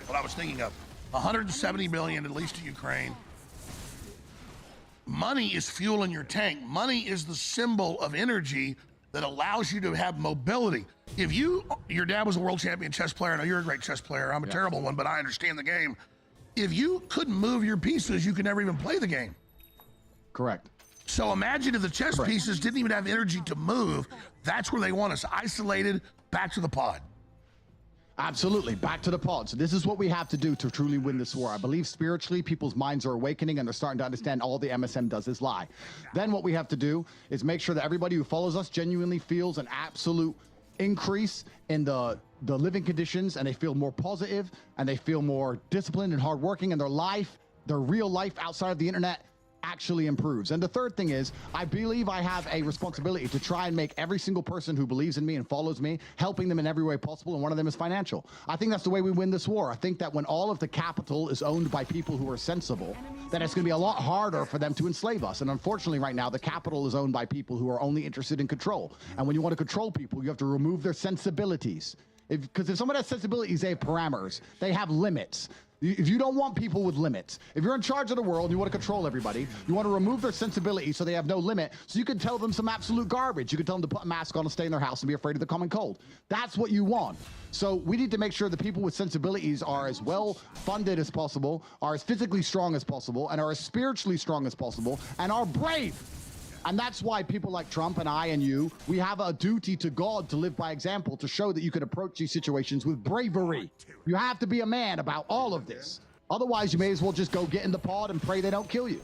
what I was thinking of. 170 million, at least to Ukraine. Money is fuel in your tank. Money is the symbol of energy that allows you to have mobility. If your dad was a world champion chess player, I know you're a great chess player, I'm a terrible one, but I understand the game. If you couldn't move your pieces, you could never even play the game. Correct. So imagine if the chess pieces didn't even have energy to move. That's where they want us, isolated, back to the pod. Absolutely. Back to the pod. So this is what we have to do to truly win this war. I believe spiritually people's minds are awakening and they're starting to understand all the MSM does is lie. Then what we have to do is make sure that everybody who follows us genuinely feels an absolute increase in the living conditions, and they feel more positive and they feel more disciplined and hardworking, and their real life outside of the internet actually improves. And the third thing is, I believe I have a responsibility to try and make every single person who believes in me and follows me, helping them in every way possible, and one of them is financial. I think that's the way we win this war. I think that when all of the capital is owned by people who are sensible, then it's going to be a lot harder for them to enslave us. And unfortunately right now, the capital is owned by people who are only interested in control. And when you want to control people, you have to remove their sensibilities. Because if someone has sensibilities, they have parameters. They have limits. If you don't want people with limits, if you're in charge of the world and you want to control everybody, you want to remove their sensibility so they have no limit, so you can tell them some absolute garbage. You can tell them to put a mask on and stay in their house and be afraid of the common cold. That's what you want. So we need to make sure the people with sensibilities are as well funded as possible, are as physically strong as possible, and are as spiritually strong as possible, and are brave. And that's why people like Trump and I and you, we have a duty to God to live by example, to show that you can approach these situations with bravery. You have to be a man about all of this. Otherwise, you may as well just go get in the pod and pray they don't kill you.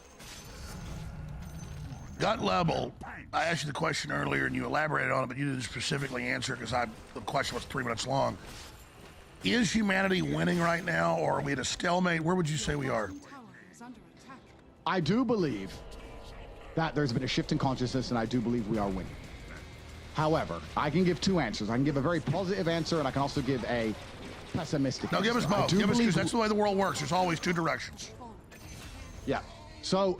Gut level, I asked you the question earlier and you elaborated on it, but you didn't specifically answer because the question was 3 minutes long. Is humanity winning right now, or are we at a stalemate? Where would you say we are? Tower is under attack. I do believe that there's been a shift in consciousness, and I do believe we are winning. However, I can give two answers. I can give a very positive answer, and I can also give a pessimistic answer. No, give us both. Give us, because that's the way the world works. There's always two directions. Yeah. So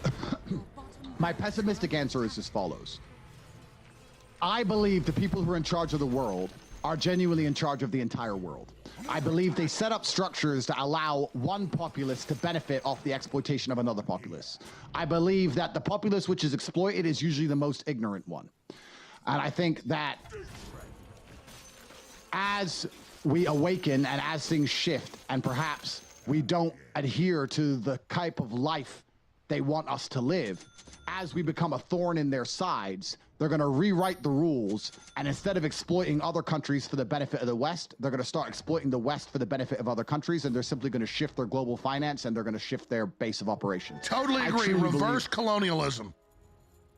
my pessimistic answer is as follows. I believe the people who are in charge of the world are genuinely in charge of the entire world. I believe they set up structures to allow one populace to benefit off the exploitation of another populace. I believe that the populace which is exploited is usually the most ignorant one. And I think that as we awaken and as things shift, and perhaps we don't adhere to the type of life they want us to live, as we become a thorn in their sides, they're going to rewrite the rules, and instead of exploiting other countries for the benefit of the West, they're going to start exploiting the West for the benefit of other countries, and they're simply going to shift their global finance, and they're going to shift their base of operations. Totally agree. Reverse colonialism.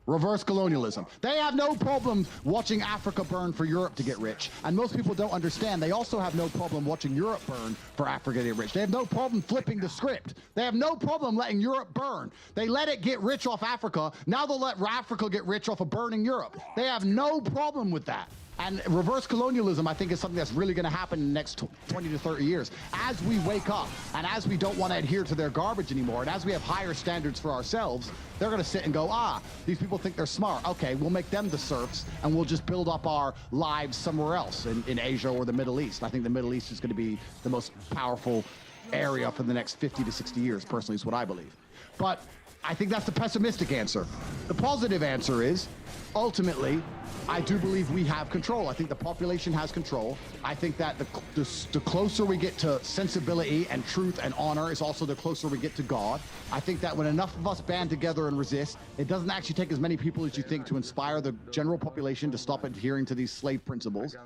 Reverse colonialism. They have no problem watching Africa burn for Europe to get rich. And most people don't understand. They also have no problem watching Europe burn for Africa to get rich. They have no problem flipping the script. They have no problem letting Europe burn. They let it get rich off Africa. Now they'll let Africa get rich off of burning Europe. They have no problem with that. And reverse colonialism, I think, is something that's really going to happen in the next 20 to 30 years. As we wake up, and as we don't want to adhere to their garbage anymore, and as we have higher standards for ourselves, they're going to sit and go, these people think they're smart. Okay, we'll make them the serfs, and we'll just build up our lives somewhere else in Asia or the Middle East. I think the Middle East is going to be the most powerful area for the next 50 to 60 years, personally, is what I believe. But I think that's the pessimistic answer. The positive answer is, ultimately, I do believe we have control. I think the population has control. I think that the closer we get to sensibility and truth and honor is also the closer we get to God. I think that when enough of us band together and resist, it doesn't actually take as many people as you think to inspire the general population to stop adhering to these slave principles.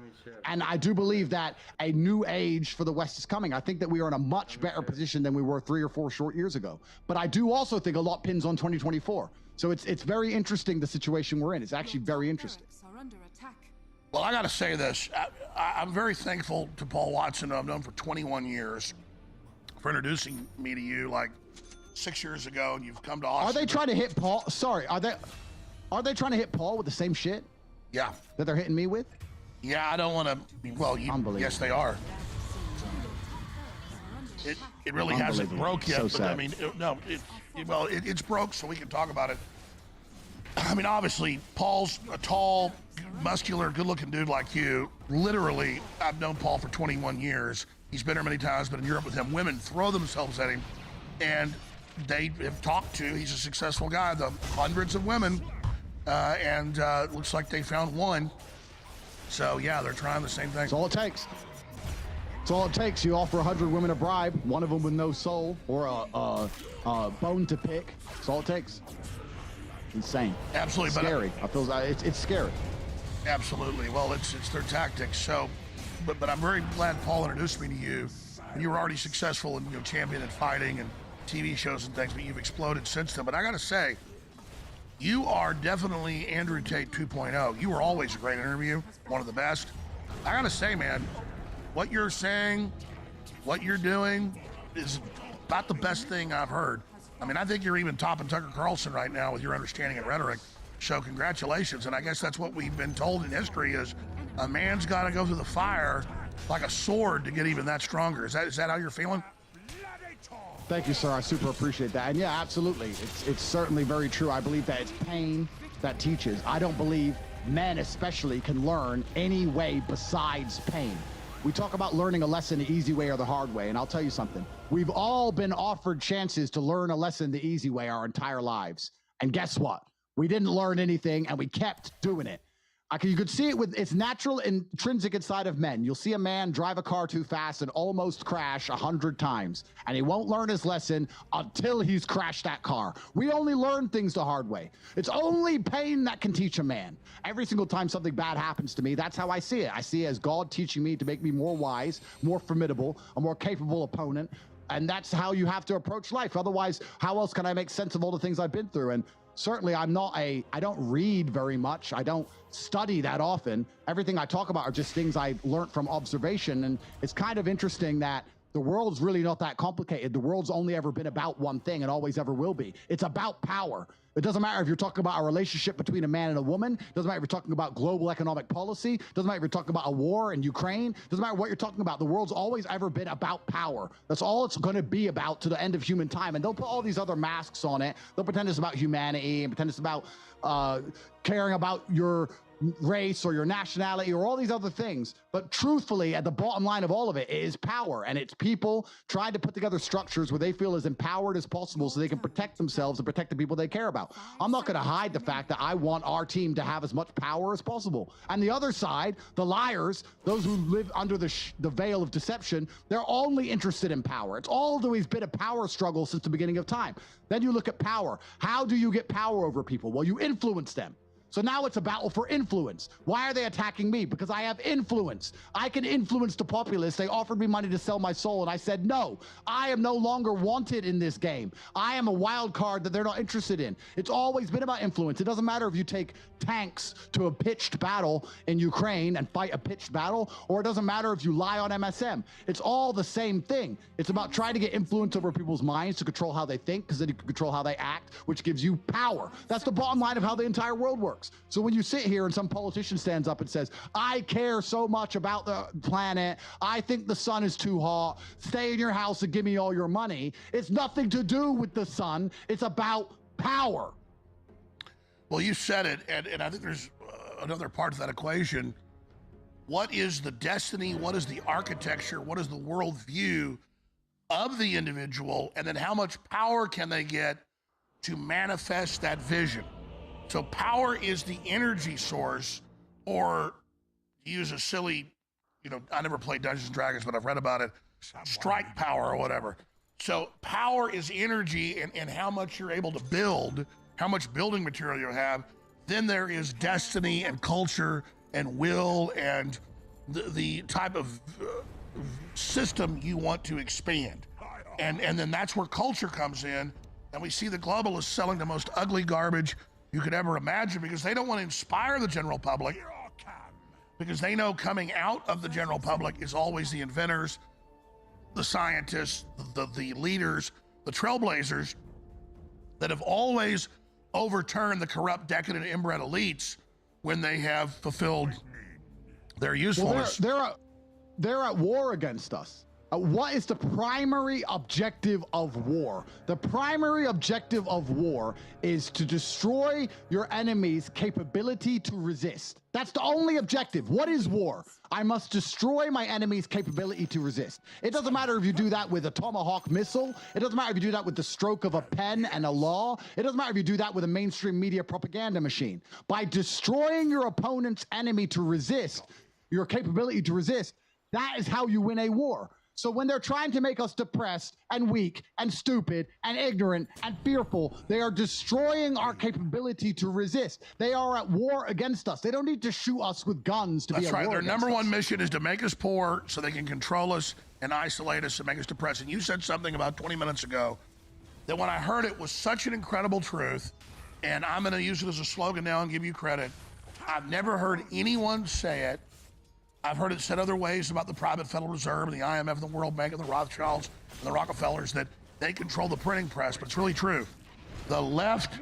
And I do believe that a new age for the West is coming. I think that we are in a much better position than we were 3 or 4 short years ago. But I do also think a lot pins on 2024. So it's very interesting, the situation we're in. It's actually very interesting. Are under attack. Well, I got to say this. I'm very thankful to Paul Watson, who I've known for 21 years. for introducing me to you like 6 years ago, and you've come to Austin. Are they trying to hit Paul? Sorry, are they trying to hit Paul with the same shit Yeah. that they're hitting me with? Yeah, I don't want to. Well, yes, they are. It really hasn't broke yet, So but I sad. mean, it's broke, so we can talk about it. I mean, obviously, Paul's a tall, muscular, good-looking dude like you. Literally, I've known Paul for 21 years. He's been here many times, been in Europe with him. Women throw themselves at him, and they have talked to. He's a successful guy. The hundreds of women, and it looks like they found one. So yeah, they're trying the same thing. That's all it takes. That's all it takes. You offer 100 women a bribe, one of them with no soul or a bone to pick. That's all it takes. Insane. Absolutely, Scary. I feel it's scary. Absolutely. Well, it's their tactics. So, but I'm very glad Paul introduced me to you. And you were already successful in champion and fighting and TV shows and things, but you've exploded since then. But I got to say, you are definitely Andrew Tate 2.0. You were always a great interview, one of the best. I got to say, man, what you're saying, what you're doing is about the best thing I've heard. I mean, I think you're even topping Tucker Carlson right now with your understanding and rhetoric. So congratulations. And I guess that's what we've been told in history is a man's got to go through the fire like a sword to get even that stronger. Is that how you're feeling? Thank you, sir. I super appreciate that. And yeah, absolutely. It's certainly very true. I believe that it's pain that teaches. I don't believe men especially can learn any way besides pain. We talk about learning a lesson the easy way or the hard way, and I'll tell you something. We've all been offered chances to learn a lesson the easy way our entire lives. And guess what? We didn't learn anything, and we kept doing it. You could see it with its natural intrinsic inside of men. You'll see a man drive a car too fast and almost crash 100 times, and he won't learn his lesson until he's crashed that car. We only learn things the hard way. It's only pain that can teach a man. Every single time something bad happens to me, that's how I see it. I see it as God teaching me to make me more wise, more formidable, a more capable opponent, and that's how you have to approach life. Otherwise, how else can I make sense of all the things I've been through? And certainly I don't read very much. I don't study that often. Everything I talk about are just things I learned from observation. And it's kind of interesting that the world's really not that complicated. The world's only ever been about one thing and always ever will be. It's about power. It doesn't matter if you're talking about a relationship between a man and a woman. Doesn't matter if you're talking about global economic policy. Doesn't matter if you're talking about a war in Ukraine. Doesn't matter what you're talking about. The world's always ever been about power. That's all it's going to be about to the end of human time. And they'll put all these other masks on it. They'll pretend it's about humanity and pretend it's about caring about your race or your nationality or all these other things. But truthfully, at the bottom line of all of it is power. And it's people trying to put together structures where they feel as empowered as possible so they can protect themselves and protect the people they care about. I'm not going to hide the fact that I want our team to have as much power as possible. And the other side, the liars, those who live under the veil of deception, they're only interested in power. It's always been a power struggle since the beginning of time. Then you look at power. How do you get power over people? Well, you influence them. So now it's a battle for influence. Why are they attacking me? Because I have influence. I can influence the populace. They offered me money to sell my soul, and I said, no, I am no longer wanted in this game. I am a wild card that they're not interested in. It's always been about influence. It doesn't matter if you take tanks to a pitched battle in Ukraine and fight a pitched battle, or it doesn't matter if you lie on MSM. It's all the same thing. It's about trying to get influence over people's minds to control how they think, because then you can control how they act, which gives you power. That's the bottom line of how the entire world works. So when you sit here and some politician stands up and says, I care so much about the planet, I think the sun is too hot, stay in your house and give me all your money, it's nothing to do with the sun, it's about power. Well, you said it, and I think there's another part of that equation. What is the destiny? What is the architecture? What is the worldview of the individual? And then how much power can they get to manifest that vision? So power is the energy source, or to use a silly, I never played Dungeons and Dragons, but I've read about it, strike power or whatever. So power is energy and how much you're able to build, how much building material you have. Then there is destiny and culture and will and the type of system you want to expand. And then that's where culture comes in. And we see the globalists selling the most ugly garbage you could ever imagine, because they don't want to inspire the general public, because they know coming out of the general public is always the inventors, the scientists, the leaders, the trailblazers that have always overturned the corrupt, decadent, inbred elites when they have fulfilled their usefulness. Well, they're at war against us. What is the primary objective of war? The primary objective of war is to destroy your enemy's capability to resist. That's the only objective. What is war? I must destroy my enemy's capability to resist. It doesn't matter if you do that with a Tomahawk missile. It doesn't matter if you do that with the stroke of a pen and a law. It doesn't matter if you do that with a mainstream media propaganda machine. By destroying your opponent's enemy to resist, your capability to resist, that is how you win a war. So when they're trying to make us depressed and weak and stupid and ignorant and fearful, they are destroying our capability to resist. They are at war against us. They don't need to shoot us with guns to be at war. That's right. Their number one us. mission is to make us poor so they can control us and isolate us and make us depressed. And you said something about 20 minutes ago that when I heard it was such an incredible truth, and I'm going to use it as a slogan now and give you credit. I've never heard anyone say it. I've heard it said other ways about the private Federal Reserve and the IMF and the World Bank and the Rothschilds and the Rockefellers that they control the printing press, but it's really true. The left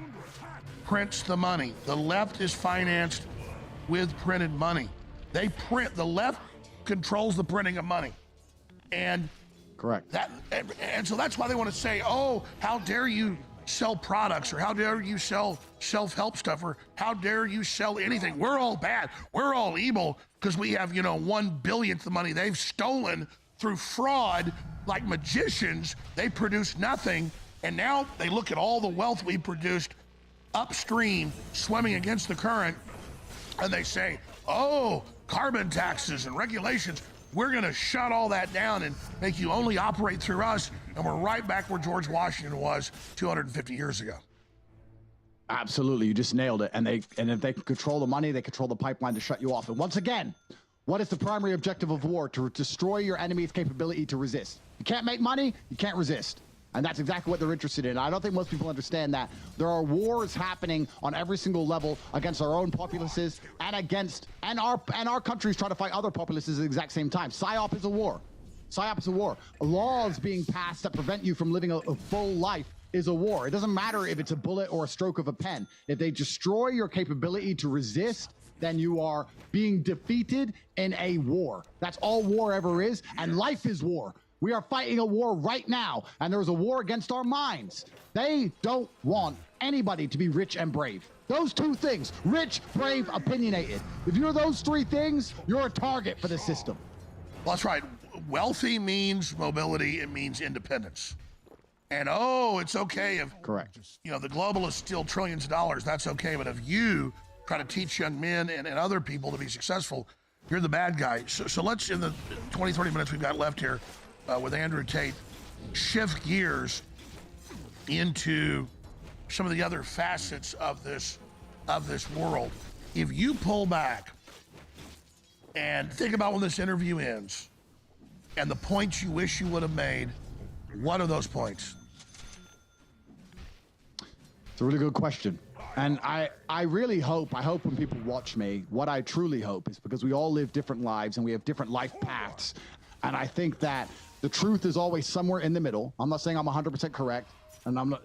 prints the money. The left is financed with printed money. They print, the left controls the printing of money. And correct. And so that's why they want to say, oh, how dare you sell products, or how dare you sell self-help stuff, or how dare you sell anything? We're all bad. We're all evil because we have, 1/1000th the money they've stolen through fraud. Like magicians, they produce nothing. And now they look at all the wealth we produced upstream, swimming against the current, and they say, oh, carbon taxes and regulations, we're going to shut all that down and make you only operate through us. And we're right back where George Washington was 250 years ago. Absolutely. You just nailed it. And if they can control the money, they control the pipeline to shut you off. And once again, what is the primary objective of war? To destroy your enemy's capability to resist. You can't make money, you can't resist. And that's exactly what they're interested in. I don't think most people understand that there are wars happening on every single level against our own populaces and our countries trying to fight other populaces at the exact same time. PSYOP is a war. PSYOP is a war. Laws being passed that prevent you from living a full life is a war. It doesn't matter if it's a bullet or a stroke of a pen. If they destroy your capability to resist, then you are being defeated in a war. That's all war ever is, and life is war. We are fighting a war right now, and there's a war against our minds. They don't want anybody to be rich and brave. Those two things, rich, brave, opinionated. If you're those three things, you're a target for the system. Well, that's right. Wealthy means mobility. It means independence. And, oh, it's okay if, correct, the globalists steal trillions of dollars. That's okay. But if you try to teach young men and other people to be successful, you're the bad guy. So let's, in the 20, 30 minutes we've got left here, with Andrew Tate, shift gears into some of the other facets of this world. If you pull back and think about when this interview ends and the points you wish you would have made, what are those points? It's a really good question. And I really hope when people watch me, what I truly hope is, because we all live different lives and we have different life paths. And I think that the truth is always somewhere in the middle. I'm not saying I'm 100% correct. And I'm not,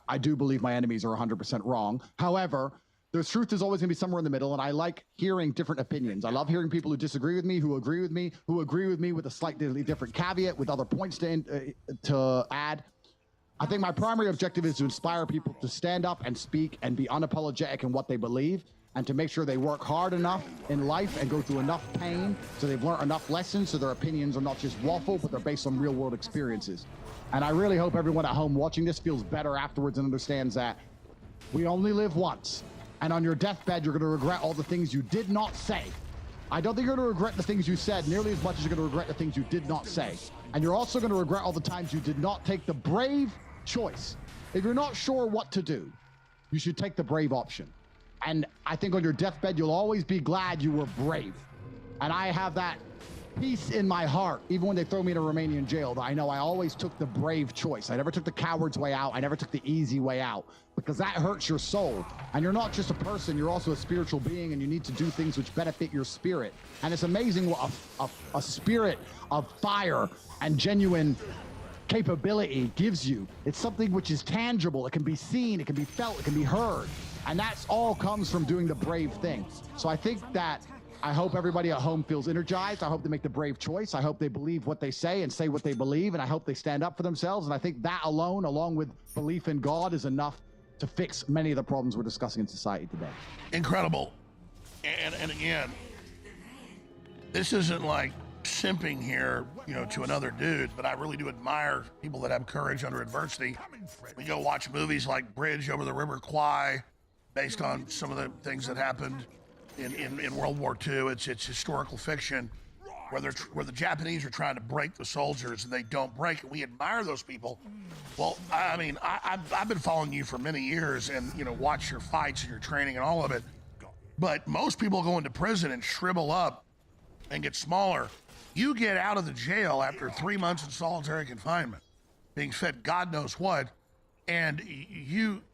I do believe my enemies are 100% wrong. However, the truth is always going to be somewhere in the middle. And I like hearing different opinions. I love hearing people who disagree with me, who agree with me with a slightly different caveat, with other points to add. I think my primary objective is to inspire people to stand up and speak and be unapologetic in what they believe, and to make sure they work hard enough in life and go through enough pain so they've learned enough lessons so their opinions are not just waffle, but they're based on real world experiences. And I really hope everyone at home watching this feels better afterwards and understands that we only live once. And on your deathbed, you're gonna regret all the things you did not say. I don't think you're gonna regret the things you said nearly as much as you're gonna regret the things you did not say. And you're also gonna regret all the times you did not take the brave choice. If you're not sure what to do, you should take the brave option. And I think on your deathbed, you'll always be glad you were brave. And I have that peace in my heart, even when they throw me in a Romanian jail, that I know I always took the brave choice. I never took the coward's way out. I never took the easy way out, because that hurts your soul. And you're not just a person, you're also a spiritual being, and you need to do things which benefit your spirit. And it's amazing what a spirit of fire and genuine capability gives you. It's something which is tangible. It can be seen, it can be felt, it can be heard. And that's all comes from doing the brave thing. So I think that I hope everybody at home feels energized. I hope they make the brave choice. I hope they believe what they say and say what they believe. And I hope they stand up for themselves. And I think that alone, along with belief in God, is enough to fix many of the problems we're discussing in society today. Incredible. And again, this isn't like simping here, you know, to another dude, but I really do admire people that have courage under adversity. We go watch movies like Bridge Over the River Kwai, based on some of the things that happened in World War II. It's historical fiction where the Japanese are trying to break the soldiers and they don't break, and we admire those people. Well, I mean, I've been following you for many years and, you know, watch your fights and your training and all of it. But most people go into prison and shrivel up and get smaller. You get out of the jail after 3 months in solitary confinement, being fed God knows what, and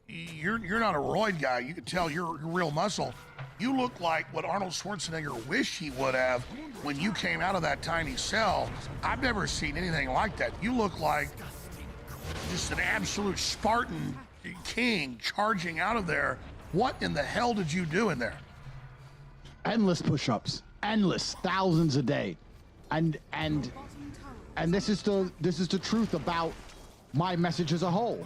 you're not a roid guy. You can tell you're real muscle. You look like what Arnold Schwarzenegger wished he would have when you came out of that tiny cell. I've never seen anything like that. You look like just an absolute Spartan king charging out of there. What in the hell did you do in there? Endless push-ups, endless, thousands a day. And this is the truth about my message as a whole.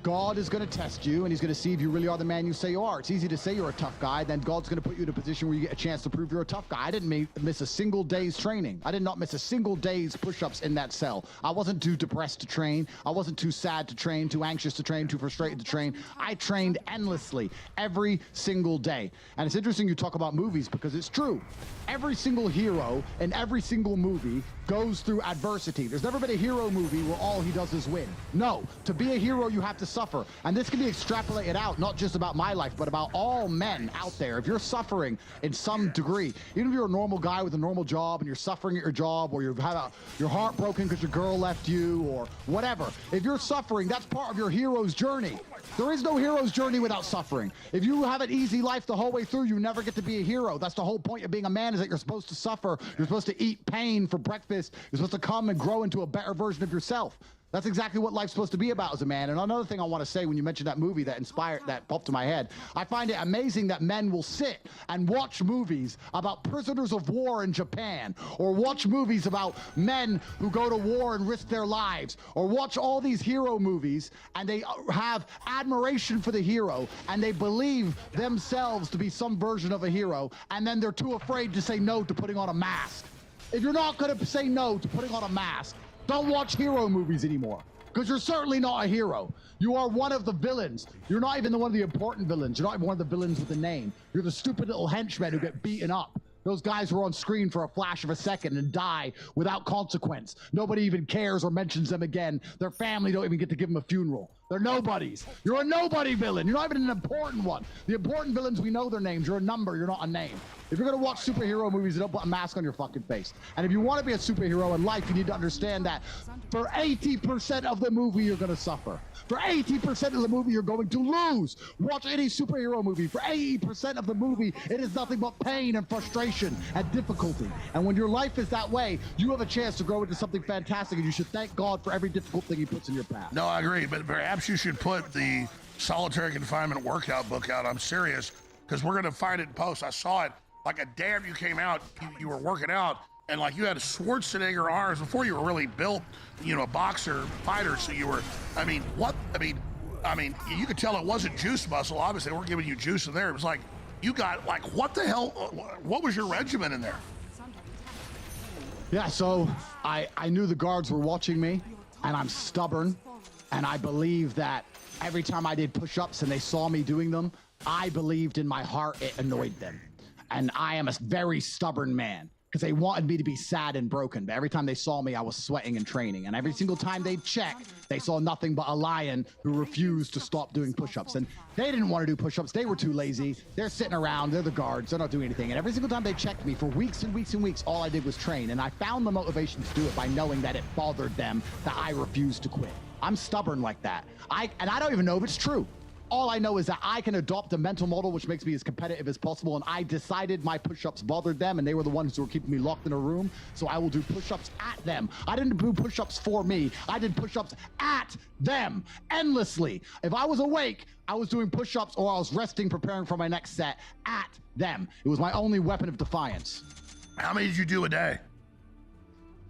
God is going to test you, and he's going to see if you really are the man you say you are. It's easy to say you're a tough guy, then God's going to put you in a position where you get a chance to prove you're a tough guy. I didn't miss a single day's training. I did not miss a single day's push-ups in that cell. I wasn't too depressed to train. I wasn't too sad to train, too anxious to train, too frustrated to train. I trained endlessly every single day. And it's interesting you talk about movies, because it's true. Every single hero in every single movie goes through adversity. There's never been a hero movie where all he does is win. No, to be a hero, you have to suffer. And this can be extrapolated out, not just about my life, but about all men out there. If you're suffering in some degree, even if you're a normal guy with a normal job and you're suffering at your job, or you've had your heart broken because your girl left you, or whatever, if you're suffering, that's part of your hero's journey. There is no hero's journey without suffering. If you have an easy life the whole way through, you never get to be a hero. That's the whole point of being a man, is that you're supposed to suffer. You're supposed to eat pain for breakfast. You're supposed to come and grow into a better version of yourself. That's exactly what life's supposed to be about as a man. And another thing I want to say, when you mentioned that movie that popped to my head, I find it amazing that men will sit and watch movies about prisoners of war in Japan, or watch movies about men who go to war and risk their lives, or watch all these hero movies, and they have admiration for the hero, and they believe themselves to be some version of a hero, and then they're too afraid to say no to putting on a mask. If you're not going to say no to putting on a mask, don't watch hero movies anymore, because you're certainly not a hero. You are one of the villains. You're not even one of the important villains. You're not even one of the villains with a name. You're the stupid little henchmen who get beaten up. Those guys who are on screen for a flash of a second and die without consequence. Nobody even cares or mentions them again. Their family don't even get to give them a funeral. They're nobodies. You're a nobody villain. You're not even an important one. The important villains, we know their names. You're a number. You're not a name. If you're going to watch superhero movies, you don't put a mask on your fucking face. And if you want to be a superhero in life, you need to understand that for 80% of the movie, you're going to suffer. For 80% of the movie, you're going to lose. Watch any superhero movie. For 80% of the movie, it is nothing but pain and frustration and difficulty. And when your life is that way, you have a chance to grow into something fantastic, and you should thank God for every difficult thing he puts in your path. No, I agree, but perhaps you should put the solitary confinement workout book out. I'm serious, because we're going to find it in post. I saw it like a day after you came out. You were working out, and like you had a Schwarzenegger arms before you were really built, you know, a boxer, fighter. So you were, I mean, you could tell it wasn't juice muscle. Obviously, they weren't giving you juice in there. It was like, you got like, what the hell? What was your regimen in there? Yeah, so I knew the guards were watching me, and I'm stubborn, and I believe that every time I did push-ups and they saw me doing them, I believed in my heart it annoyed them. And I am a very stubborn man. because they wanted me to be sad and broken. But every time they saw me, I was sweating and training. And every single time they checked, they saw nothing but a lion who refused to stop doing push-ups. And they didn't want to do push-ups. They were too lazy. They're sitting around. They're the guards. They're not doing anything. And every single time they checked me for weeks and weeks and weeks, all I did was train. And I found the motivation to do it by knowing that it bothered them that I refused to quit. I'm stubborn like that. And I don't even know if it's true. All I know is that I can adopt a mental model which makes me as competitive as possible, and I decided my push-ups bothered them, and they were the ones who were keeping me locked in a room, so I will do push-ups at them. I didn't do push-ups for me. I did push-ups at them endlessly. If I was awake, I was doing push-ups, or I was resting, preparing for my next set at them. It was my only weapon of defiance. How many did you do a day?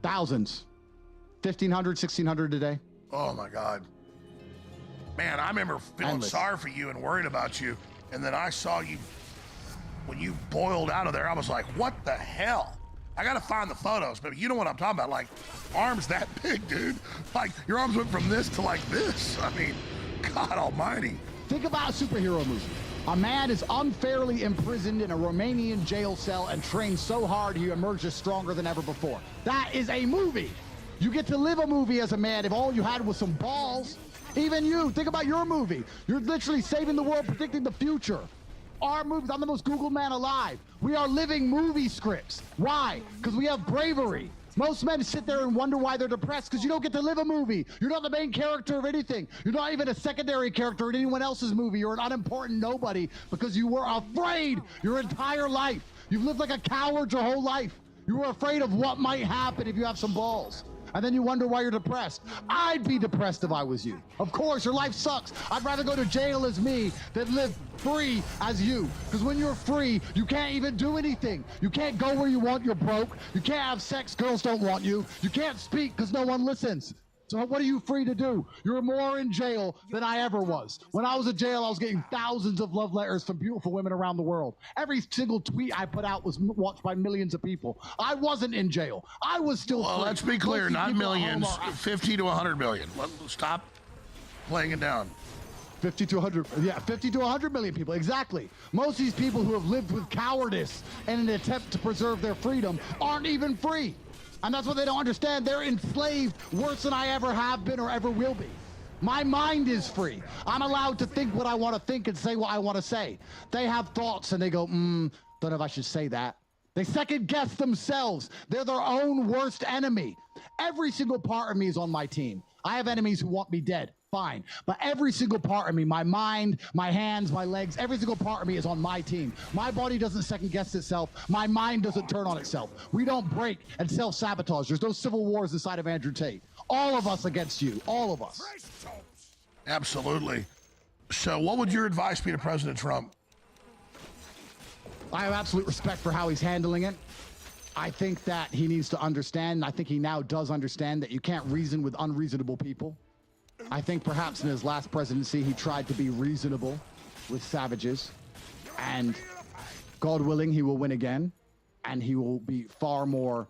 Thousands. 1,500, 1,600 a day. Oh my God. Man, I remember feeling sorry for you and worried about you. And then I saw you, when you boiled out of there, I was like, what the hell? I gotta find the photos, but you know what I'm talking about. Like, arms that big, dude. Like, your arms went from this to like this. I mean, God almighty. Think about a superhero movie. A man is unfairly imprisoned in a Romanian jail cell and trains so hard he emerges stronger than ever before. That is a movie. You get to live a movie as a man if all you had was some balls. Even you, think about your movie. You're literally saving the world, predicting the future. Our movies, I'm the most Googled man alive. We are living movie scripts. Why? Because we have bravery. Most men sit there and wonder why they're depressed because you don't get to live a movie. You're not the main character of anything. You're not even a secondary character in anyone else's movie. You're an unimportant nobody because you were afraid your entire life. You've lived like a coward your whole life. You were afraid of what might happen if you have some balls. And then you wonder why you're depressed. I'd be depressed if I was you. Of course, your life sucks. I'd rather go to jail as me than live free as you. Because when you're free, you can't even do anything. You can't go where you want, you're broke. You can't have sex, girls don't want you. You can't speak because no one listens. So what are you free to do? You're more in jail than I ever was. When I was in jail, I was getting thousands of love letters from beautiful women around the world. Every single tweet I put out was watched by millions of people. I wasn't in jail. I was still free. Well, let's be clear, not millions, 50 to 100 million. Stop playing it down. 50 to 100, yeah, 50 to 100 million people, exactly. Most of these people who have lived with cowardice in an attempt to preserve their freedom aren't even free. And that's what they don't understand. They're enslaved worse than I ever have been or ever will be. My mind is free. I'm allowed to think what I want to think and say what I want to say. They have thoughts and they go, don't know if I should say that. They second guess themselves. They're their own worst enemy. Every single part of me is on my team. I have enemies who want me dead. Fine. But every single part of me, my mind, my hands, my legs, every single part of me is on my team. My body doesn't second guess itself. My mind doesn't turn on itself. We don't break and self-sabotage. There's no civil wars inside of Andrew Tate. All of us against you. All of us. Absolutely. So what would your advice be to President Trump? I have absolute respect for how he's handling it. I think that he needs to understand, and I think he now does understand, that you can't reason with unreasonable people. I think perhaps in his last presidency, he tried to be reasonable with savages. And God willing, he will win again. And he will be far more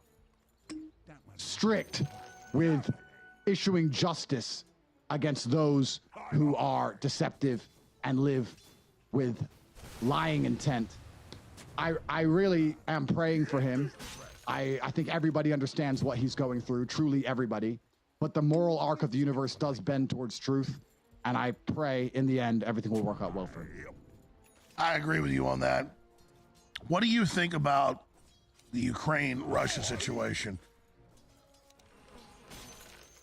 strict with issuing justice against those who are deceptive and live with lying intent. I really am praying for him. I think everybody understands what he's going through, truly everybody. But the moral arc of the universe does bend towards truth. And I pray in the end, everything will work out well for him. I agree with you on that. What do you think about the Ukraine-Russia situation?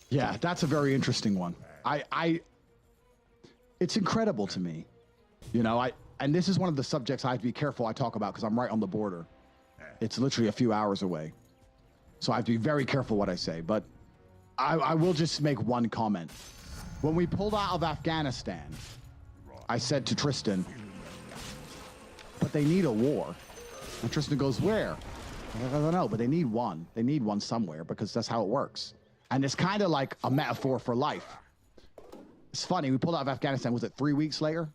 Yeah, that's a very interesting one. It's incredible to me. You know, and this is one of the subjects I have to be careful I talk about because I'm right on the border. It's literally a few hours away. So I have to be very careful what I say. But I will just make one comment. When we pulled out of Afghanistan, I said to Tristan, but they need a war. And Tristan goes, where? I don't know, but they need one. They need one somewhere because that's how it works. And it's kind of like a metaphor for life. It's funny, we pulled out of Afghanistan, was it 3 weeks later?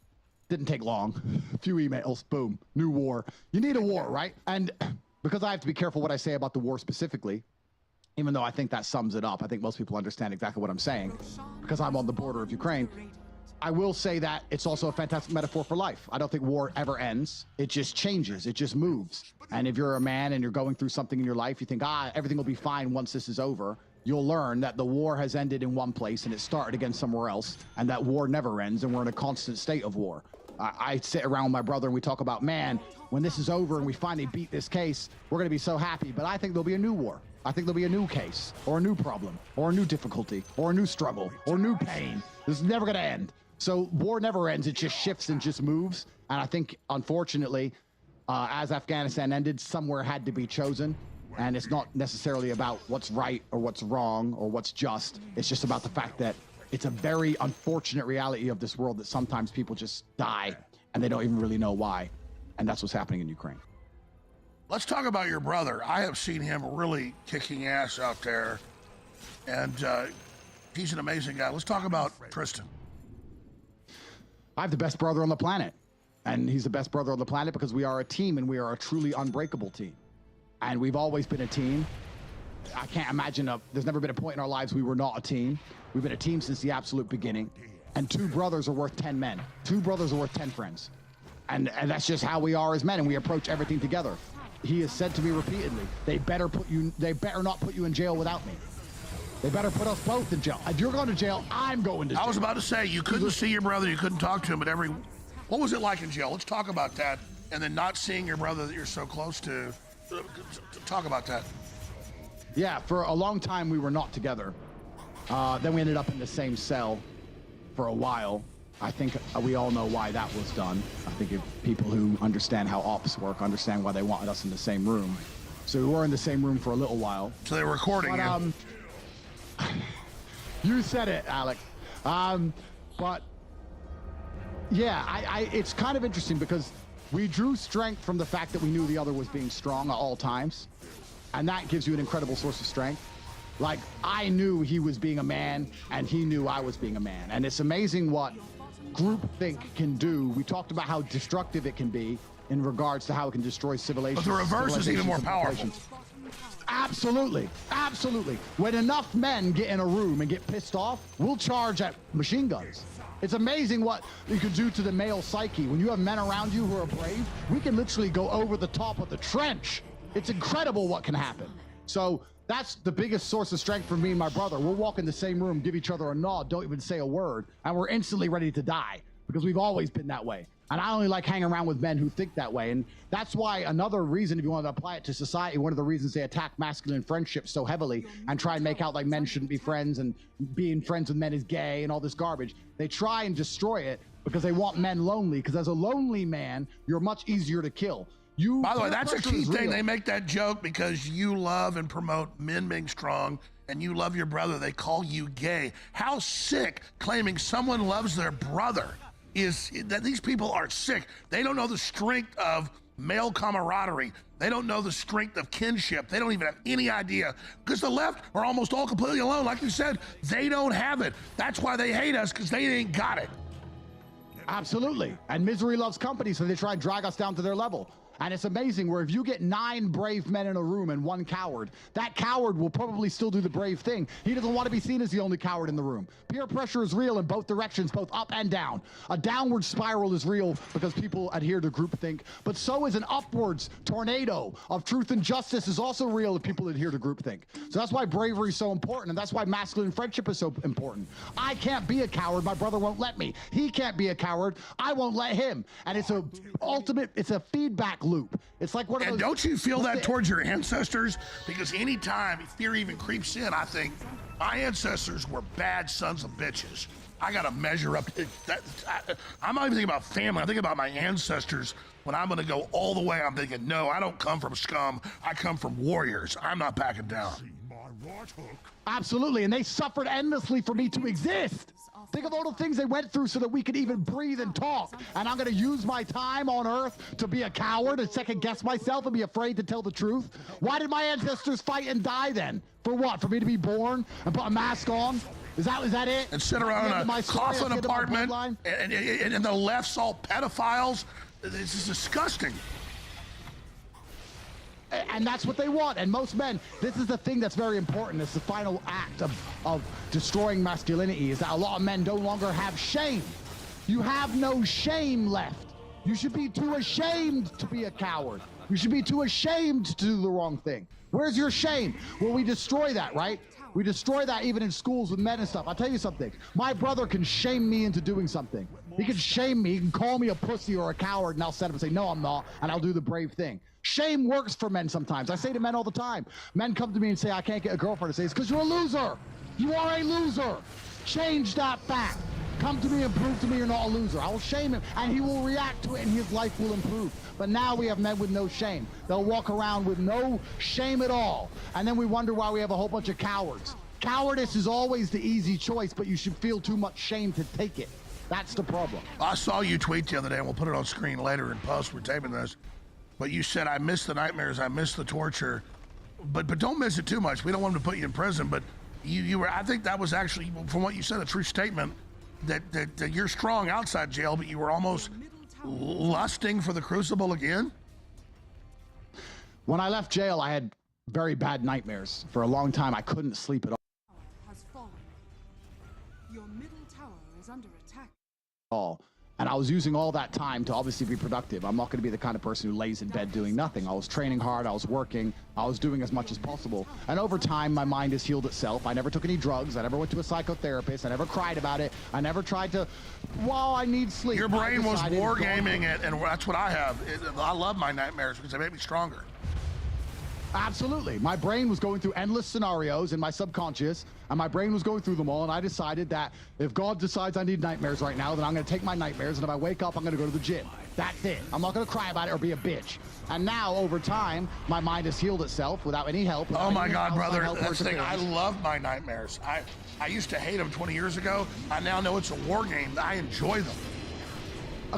Didn't take long. A few emails, boom, new war. You need a war, right? And because I have to be careful what I say about the war specifically, even though I think that sums it up, I think most people understand exactly what I'm saying because I'm on the border of Ukraine. I will say that it's also a fantastic metaphor for life. I don't think war ever ends. It just changes. It just moves. And if you're a man and you're going through something in your life, you think, everything will be fine once this is over. You'll learn that the war has ended in one place and it started again somewhere else, and that war never ends, and we're in a constant state of war. I sit around with my brother and we talk about, man, when this is over and we finally beat this case, we're going to be so happy. But I think there'll be a new war. I think there'll be a new case, or a new problem, or a new difficulty, or a new struggle, or new pain. This is never going to end. So war never ends. It just shifts and just moves. And I think, unfortunately, as Afghanistan ended, somewhere had to be chosen. And it's not necessarily about what's right or what's wrong or what's just. It's just about the fact that it's a very unfortunate reality of this world that sometimes people just die and they don't even really know why. And that's what's happening in Ukraine. Let's talk about your brother. I have seen him really kicking ass out there, and he's an amazing guy. Let's talk about Tristan. I have the best brother on the planet, and he's the best brother on the planet because we are a team, and we are a truly unbreakable team. And we've always been a team. I can't imagine there's never been a point in our lives we were not a team. We've been a team since the absolute beginning. And 2 brothers are worth 10 men. 2 brothers are worth 10 friends. And that's just how we are as men, and we approach everything together. He has said to me repeatedly, they better not put you in jail without me. They better put us both in jail. If you're going to jail, I'm going to jail. I was about to say, you couldn't see your brother, you couldn't talk to him, but what was it like in jail? Let's talk about that. And then not seeing your brother that you're so close to. Talk about that. Yeah, for a long time we were not together. Then we ended up in the same cell for a while. I think we all know why that was done. I think if people who understand how ops work understand why they wanted us in the same room. So we were in the same room for a little while. So they were recording you. You said it, Alex. But yeah, it's kind of interesting because we drew strength from the fact that we knew the other was being strong at all times. And that gives you an incredible source of strength. Like, I knew he was being a man, and he knew I was being a man. And it's amazing what groupthink can do. We talked about how destructive it can be in regards to how it can destroy civilizations. But the reverse is even more powerful. Absolutely. Absolutely. When enough men get in a room and get pissed off, we'll charge at machine guns. It's amazing what you can do to the male psyche. When you have men around you who are brave, we can literally go over the top of the trench. It's incredible what can happen. So that's the biggest source of strength for me and my brother. We'll walk in the same room, give each other a nod, don't even say a word, and we're instantly ready to die because we've always been that way. And I only like hanging around with men who think that way. And that's why another reason, if you want to apply it to society, one of the reasons they attack masculine friendships so heavily and try and make out like men shouldn't be friends and being friends with men is gay and all this garbage. They try and destroy it because they want men lonely, because as a lonely man, you're much easier to kill. By the way, that's a key thing. They make that joke because you love and promote men being strong and you love your brother. They call you gay. How sick claiming someone loves their brother is that. These people are sick. They don't know the strength of male camaraderie. They don't know the strength of kinship. They don't even have any idea because the left are almost all completely alone. Like you said, they don't have it. That's why they hate us, because they ain't got it. Absolutely. And misery loves company, so they try and drag us down to their level. And it's amazing where if you get 9 brave men in a room and 1 coward, that coward will probably still do the brave thing. He doesn't want to be seen as the only coward in the room. Peer pressure is real in both directions, both up and down. A downward spiral is real because people adhere to groupthink, but so is an upwards tornado of truth and justice is also real if people adhere to groupthink. So that's why bravery is so important, and that's why masculine friendship is so important. I can't be a coward. My brother won't let me. He can't be a coward. I won't let him. And it's a feedback loop. It's like one of those. And don't you feel that towards your ancestors? Because anytime fear even creeps in, I think my ancestors were bad sons of bitches. I got to measure up. I'm not even thinking about family. I'm thinking about my ancestors. When I'm going to go all the way, I'm thinking, no, I don't come from scum. I come from warriors. I'm not backing down. Absolutely. And they suffered endlessly for me to exist. Think of all the things they went through so that we could even breathe and talk. And I'm going to use my time on Earth to be a coward and second guess myself and be afraid to tell the truth? Why did my ancestors fight and die then? For what? For me to be born and put a mask on? Is that it? And sit around in a coffin apartment and the left's all pedophiles? This is disgusting. And that's what they want. And most men, this is the thing that's very important. It's the final act of destroying masculinity, is that a lot of men no longer have shame. You have no shame left. You should be too ashamed to be a coward. You should be too ashamed to do the wrong thing. Where's your shame? Well, we destroy that, right? We destroy that even in schools with men and stuff. I'll tell you something. My brother can shame me into doing something. He can shame me. He can call me a pussy or a coward, and I'll set up and say, no, I'm not, and I'll do the brave thing. Shame works for men sometimes. I say to men all the time. Men come to me and say, I can't get a girlfriend. I say, it's because you're a loser. You are a loser. Change that fact. Come to me and prove to me you're not a loser. I will shame him, and he will react to it, and his life will improve. But now we have men with no shame. They'll walk around with no shame at all, and then we wonder why we have a whole bunch of cowards. Cowardice is always the easy choice, but you should feel too much shame to take it. That's the problem. I saw you tweet the other day, and we'll put it on screen later in post. We're taping this. But you said, I miss the nightmares, I miss the torture. But don't miss it too much. We don't want them to put you in prison, but you were, I think that was actually, from what you said, a true statement. That you're strong outside jail, but you were almost lusting for the crucible again? When I left jail, I had very bad nightmares. For a long time, I couldn't sleep at Has fallen. Your middle tower is under attack. all. And I was using all that time to obviously be productive. I'm not going to be the kind of person who lays in bed doing nothing. I was training hard, I was working, I was doing as much as possible. And over time, my mind has healed itself. I never took any drugs, I never went to a psychotherapist, I never cried about it, I never tried to, well, I need sleep. Your brain was wargaming it, and that's what I have. I love my nightmares because they make me stronger. Absolutely. My brain was going through endless scenarios in my subconscious, and my brain was going through them all, and I decided that if God decides I need nightmares right now, then I'm going to take my nightmares, and if I wake up, I'm going to go to the gym. That's it. I'm not going to cry about it or be a bitch. And now, over time, my mind has healed itself without any help. Oh my God, brother. That's the thing. I love my nightmares. I used to hate them 20 years ago. I now know it's a war game. I enjoy them.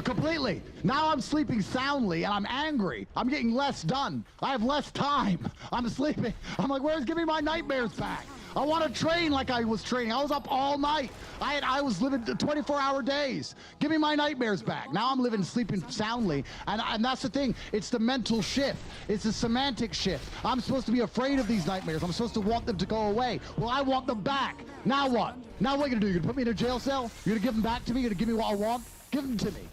Completely. Now I'm sleeping soundly and I'm angry. I'm getting less done. I have less time. I'm sleeping. I'm like, give me my nightmares back. I want to train like I was training. I was up all night. I was living 24-hour days. Give me my nightmares back. Now I'm sleeping soundly. And that's the thing. It's the mental shift. It's the semantic shift. I'm supposed to be afraid of these nightmares. I'm supposed to want them to go away. Well, I want them back. Now what? Now what are you going to do? You're going to put me in a jail cell? You're going to give them back to me? You're going to give me what I want? Give them to me.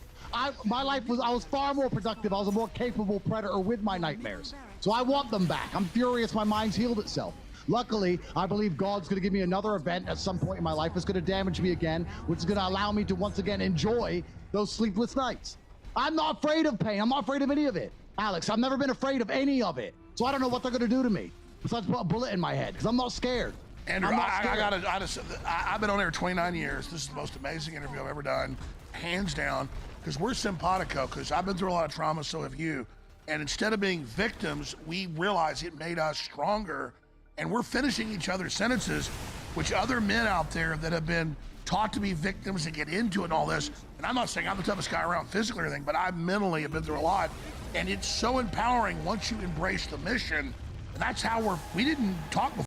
My life was, I was far more productive. I was a more capable predator with my nightmares. So I want them back. I'm furious my mind's healed itself. Luckily, I believe God's going to give me another event at some point in my life that's going to damage me again, which is going to allow me to once again enjoy those sleepless nights. I'm not afraid of pain. I'm not afraid of any of it. Alex, I've never been afraid of any of it. So I don't know what they're going to do to me besides put a bullet in my head, because I'm not scared. Andrew, I've been on air 29 years. This is the most amazing interview I've ever done, hands down. Because we're simpatico, because I've been through a lot of trauma, so have you. And instead of being victims, we realize it made us stronger. And we're finishing each other's sentences, which other men out there that have been taught to be victims and get into it and all this. And I'm not saying I'm the toughest guy around physically or anything, but I mentally have been through a lot. And it's so empowering once you embrace the mission. And that's how we didn't talk before.